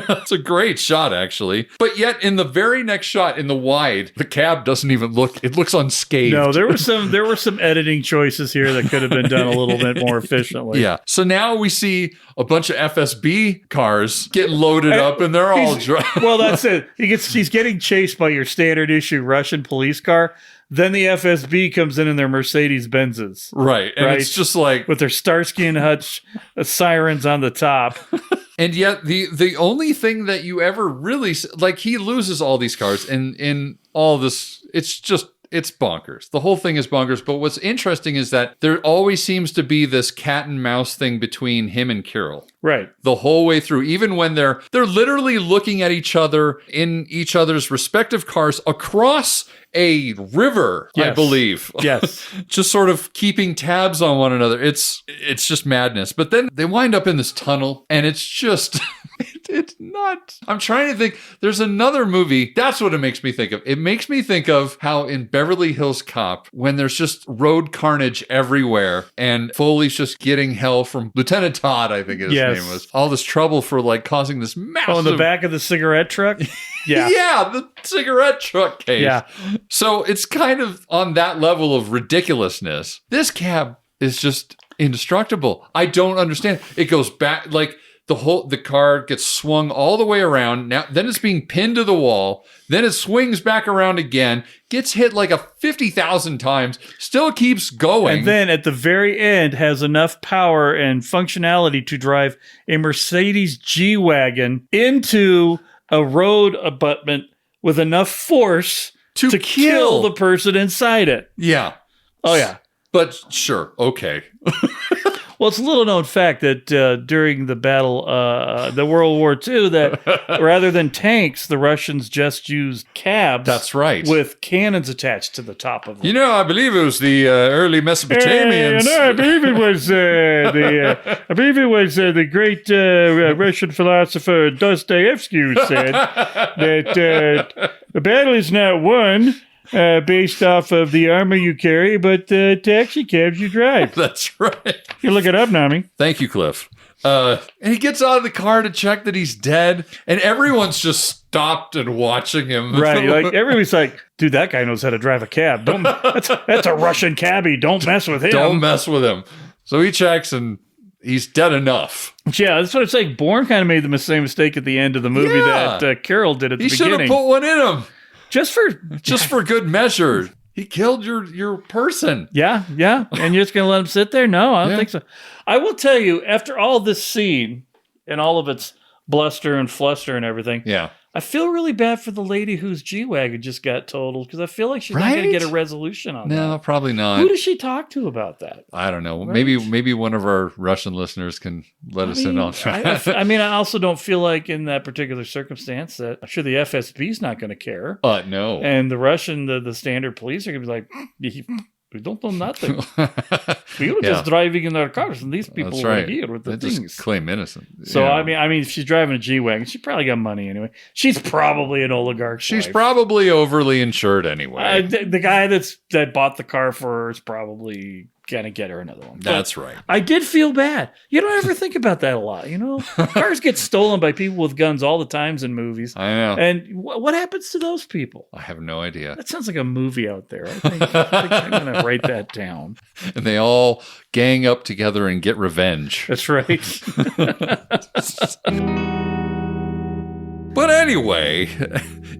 That's a great shot, actually. But yet, in the very next shot, in the wide, the cab doesn't even look, it looks unscathed. No, there were some editing choices here that could have been done a little bit more efficiently. Yeah. So now we see a bunch of FSB cars getting loaded up, and they're all driving. Well, that's it. He's getting chased by your standard issue Russian police car. Then the FSB comes in their Mercedes Benzes. Right. And it's just like, with their Starsky and Hutch sirens on the top. And yet the only thing that you ever really, like, he loses all these cars in all this. It's bonkers. The whole thing is bonkers. But what's interesting is that there always seems to be this cat and mouse thing between him and Carol. Right. The whole way through, even when they're literally looking at each other in each other's respective cars across a river, yes. I believe. Yes. Just sort of keeping tabs on one another. It's just madness. But then they wind up in this tunnel, and it's just it's not. I'm trying to think. There's another movie. That's what it makes me think of. It makes me think of how in Beverly Hills Cop, when there's just road carnage everywhere, and Foley's just getting hell from Lieutenant Todd, I think his name was. All this trouble for like causing this massive... Oh, in the back of the cigarette truck? Yeah. Yeah, the cigarette truck case. Yeah. So it's kind of on that level of ridiculousness. This cab is just indestructible. I don't understand. It goes back, like the car gets swung all the way around. Now, then it's being pinned to the wall. Then it swings back around again, gets hit like 50,000 times, still keeps going. And then at the very end has enough power and functionality to drive a Mercedes G-Wagon into a road abutment with enough force to kill the person inside it. Yeah. Oh, yeah. But sure. Okay. Well, it's a little known fact that during the battle, the World War II, that rather than tanks, the Russians just used cabs. That's right. With cannons attached to the top of them. You know, I believe it was the early Mesopotamians. I believe it was the great Russian philosopher Dostoevsky who said that the battle is not won based off of the armor you carry, but taxi cabs you drive. That's right. You look it up, Nami. Thank you, Cliff. And he gets out of the car to check that he's dead, and everyone's just stopped and watching him. Right, like everybody's like, dude, that guy knows how to drive a cab. That's a Russian cabbie. Don't mess with him. Don't mess with him. So he checks, and he's dead enough. Yeah, that's what I'm saying. Bourne kind of made the same mistake at the end of the movie that Carol did at the beginning. He should have put one in him. Just for good measure. He killed your person. Yeah. And you're just going to let him sit there? No, I don't think so. I will tell you, after all this scene and all of its bluster and fluster and everything. Yeah. I feel really bad for the lady whose G-Wagon just got totaled because I feel like she's not going to get a resolution on that. No, probably not. Who does she talk to about that? I don't know. Right? Maybe one of our Russian listeners can let us in on that. I also don't feel like in that particular circumstance that I'm sure the FSB's not going to care. No. And the Russian, the standard police are going to be like, we don't know nothing. We were just driving in our cars, and these people were here with the things. Just claim innocent. So I mean, if she's driving a G-Wagon, she probably got money anyway. She's probably an oligarch. She's probably overly insured anyway. The guy that bought the car for her is probably gonna get her another one. That's right. I did feel bad. You don't ever think about that a lot, you know? Cars get stolen by people with guns all the times in movies. I know. And what happens to those people? I have no idea. That sounds like a movie out there. I think I'm going to write that down. And they all gang up together and get revenge. That's right. But anyway,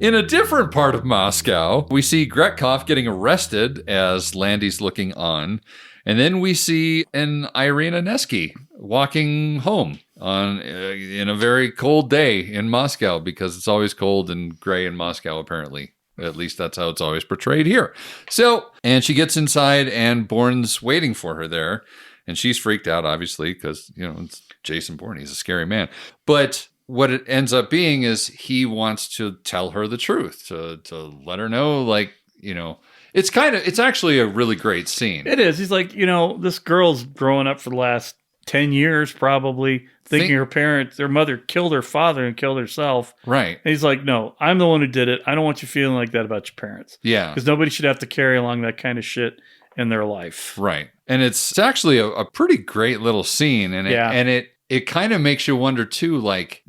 in a different part of Moscow, we see Gretkov getting arrested as Landy's looking on. And then we see an Irina Neski walking home in a very cold day in Moscow, because it's always cold and gray in Moscow, apparently. At least that's how it's always portrayed here. So, and she gets inside and Bourne's waiting for her there. And she's freaked out, obviously, because, it's Jason Bourne. He's a scary man. But what it ends up being is he wants to tell her the truth, to let her know, it's actually a really great scene. It is. He's like, this girl's growing up for the last 10 years, probably thinking her mother killed her father and killed herself. Right. And he's like, no, I'm the one who did it. I don't want you feeling like that about your parents. Yeah. Because nobody should have to carry along that kind of shit in their life. Right. And it's actually a pretty great little scene. And it kind of makes you wonder too,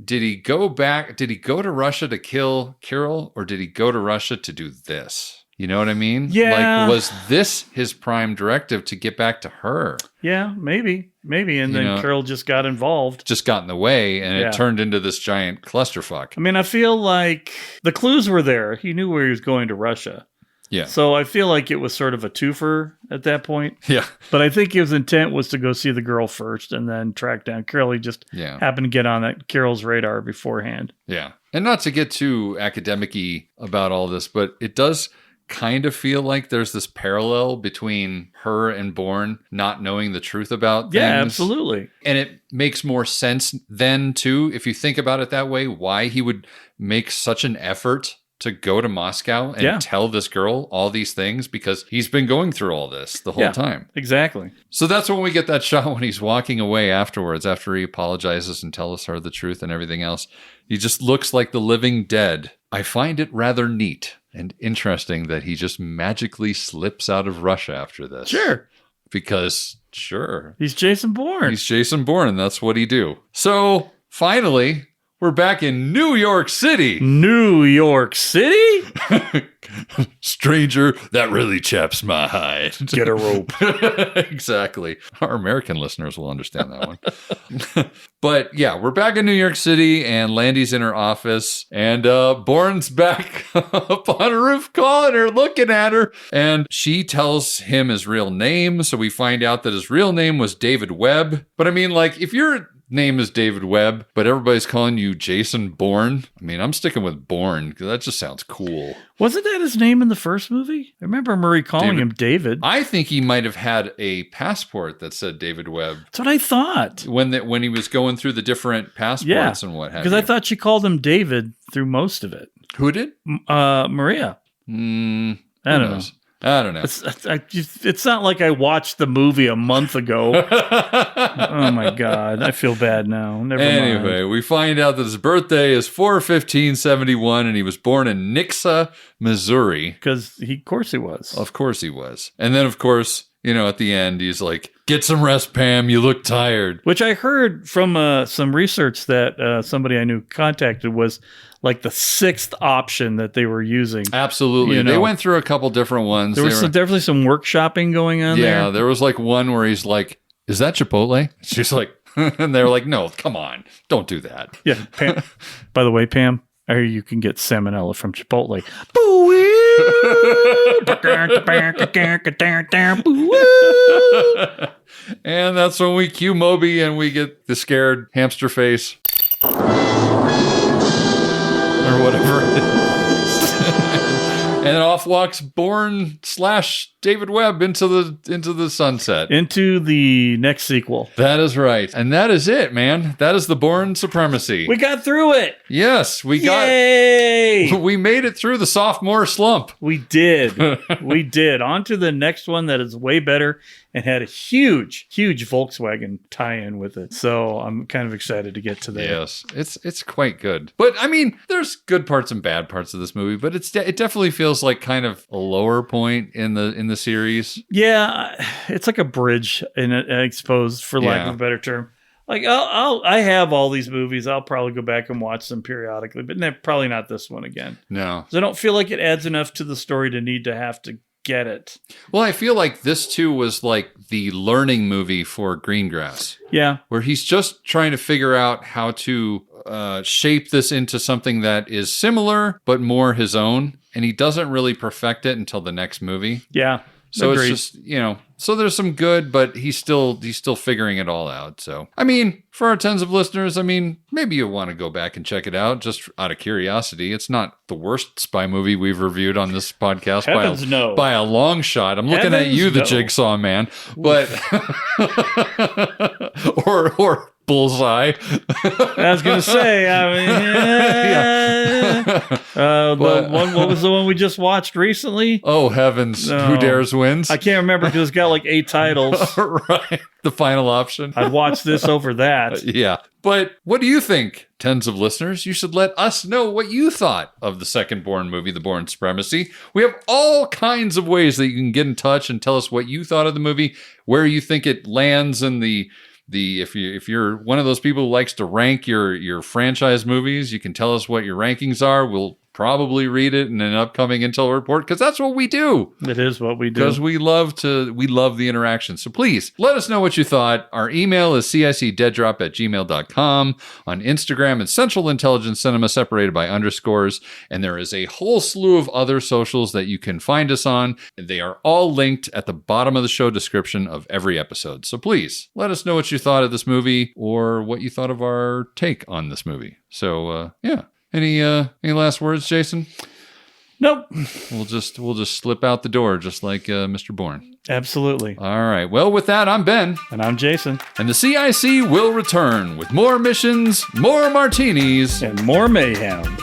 did he go to Russia to kill Kirill, or did he go to Russia to do this? You know what I mean? Yeah. Was this his prime directive to get back to her? Yeah, maybe. And then Kirill just got involved. Just got in the way, and it turned into this giant clusterfuck. I mean, I feel like the clues were there. He knew where he was going to Russia. Yeah. So I feel like it was sort of a twofer at that point. Yeah. But I think his intent was to go see the girl first and then track down Kirill. He just happened to get on that Kirill's radar beforehand. Yeah. And not to get too academic-y about all this, but it does kind of feel like there's this parallel between her and Bourne not knowing the truth about things. Yeah, absolutely. And it makes more sense then, too, if you think about it that way, why he would make such an effort to go to Moscow and tell this girl all these things, because he's been going through all this the whole time. Exactly. So that's when we get that shot when he's walking away afterwards, after he apologizes and tells her the truth and everything else. He just looks like the living dead. I find it rather neat and interesting that he just magically slips out of Russia after this. Sure. Because, he's Jason Bourne. He's Jason Bourne, and that's what he do. So, finally, we're back in New York City. New York City? Stranger, that really chaps my hide. Get a rope. Exactly. Our American listeners will understand that one. But yeah, we're back in New York City, and Landy's in her office, and Bourne's back up on a roof calling her, looking at her, and she tells him his real name. So we find out that his real name was David Webb. But I mean, if your name is David Webb, but everybody's calling you Jason Bourne, I mean, I'm sticking with Bourne because that just sounds cool. Wasn't that his name in the first movie? I remember Murray calling him David. I think he might have had a passport that said David Webb. That's what I thought. When he was going through the different passports and what have you. Because I thought she called him David through most of it. Who did? Maria. I don't know. It's not like I watched the movie a month ago. Oh my God. I feel bad now. Never mind. We find out that his birthday is 4/15/71, and he was born in Nixa, Missouri. Because of course he was. Of course he was. And then, of course, at the end, he's like, "Get some rest, Pam. You look tired." Which I heard from some research that somebody I knew contacted was like the sixth option that they were using. Absolutely. They went through a couple different ones. There was definitely some workshopping going on there. Yeah, there was one where he's like, "Is that Chipotle?" She's like, and they're like, "No, come on. Don't do that." Yeah. Pam, by the way, Pam, I hear you can get salmonella from Chipotle. And that's when we cue Moby and we get the scared hamster face. Or whatever it is. And then off walks Bourne / David Webb into the sunset. Into the next sequel. That is right. And that is it, man. That is the Bourne Supremacy. We got through it. Yes, we made it through the sophomore slump. We did. We did. On to the next one that is way better and had a huge Volkswagen tie-in with it. So I'm kind of excited to get to that. Yes, it's quite good. But I mean, there's good parts and bad parts of this movie, but it definitely feels like kind of a lower point in the series. Yeah, it's like a bridge exposed, for lack of a better term. Like I have all these movies. I'll probably go back and watch them periodically, but probably not this one again. No, so I don't feel like it adds enough to the story to need to have to get it. Well, I feel like this too was like the learning movie for Greengrass. Yeah, where he's just trying to figure out how to shape this into something that is similar but more his own, and he doesn't really perfect it until the next movie. Yeah. So Agreed. It's just, so there's some good, but he's still figuring it all out. So, I mean, for our tens of listeners, I mean, maybe you want to go back and check it out just out of curiosity. It's not the worst spy movie we've reviewed on this podcast by a long shot. I'm looking at you, the Jigsaw Man, but or Bullseye. I was going to say, what was the one we just watched recently? Oh, heavens. No. Who Dares Wins? I can't remember because it's got like 8 titles. Right. The final option. I'd watch this over that. Yeah. But what do you think, tens of listeners? You should let us know what you thought of the second Bourne movie, The Bourne Supremacy. We have all kinds of ways that you can get in touch and tell us what you thought of the movie, where you think it lands in if you're one of those people who likes to rank your franchise movies, you can tell us what your rankings are. We'll probably read it in an upcoming Intel report because that's what we do. It is what we do. Because we love the interaction. So please let us know what you thought. Our email is cicdeaddrop@gmail.com. On Instagram, it's Central Intelligence Cinema separated by underscores. And there is a whole slew of other socials that you can find us on. They are all linked at the bottom of the show description of every episode. So please let us know what you thought of this movie or what you thought of our take on this movie. So yeah. Any last words, Jason? Nope. We'll just slip out the door just like Mr. Bourne. Absolutely. All right. Well, with that, I'm Ben. And I'm Jason. And the CIC will return with more missions, more martinis, and more mayhem.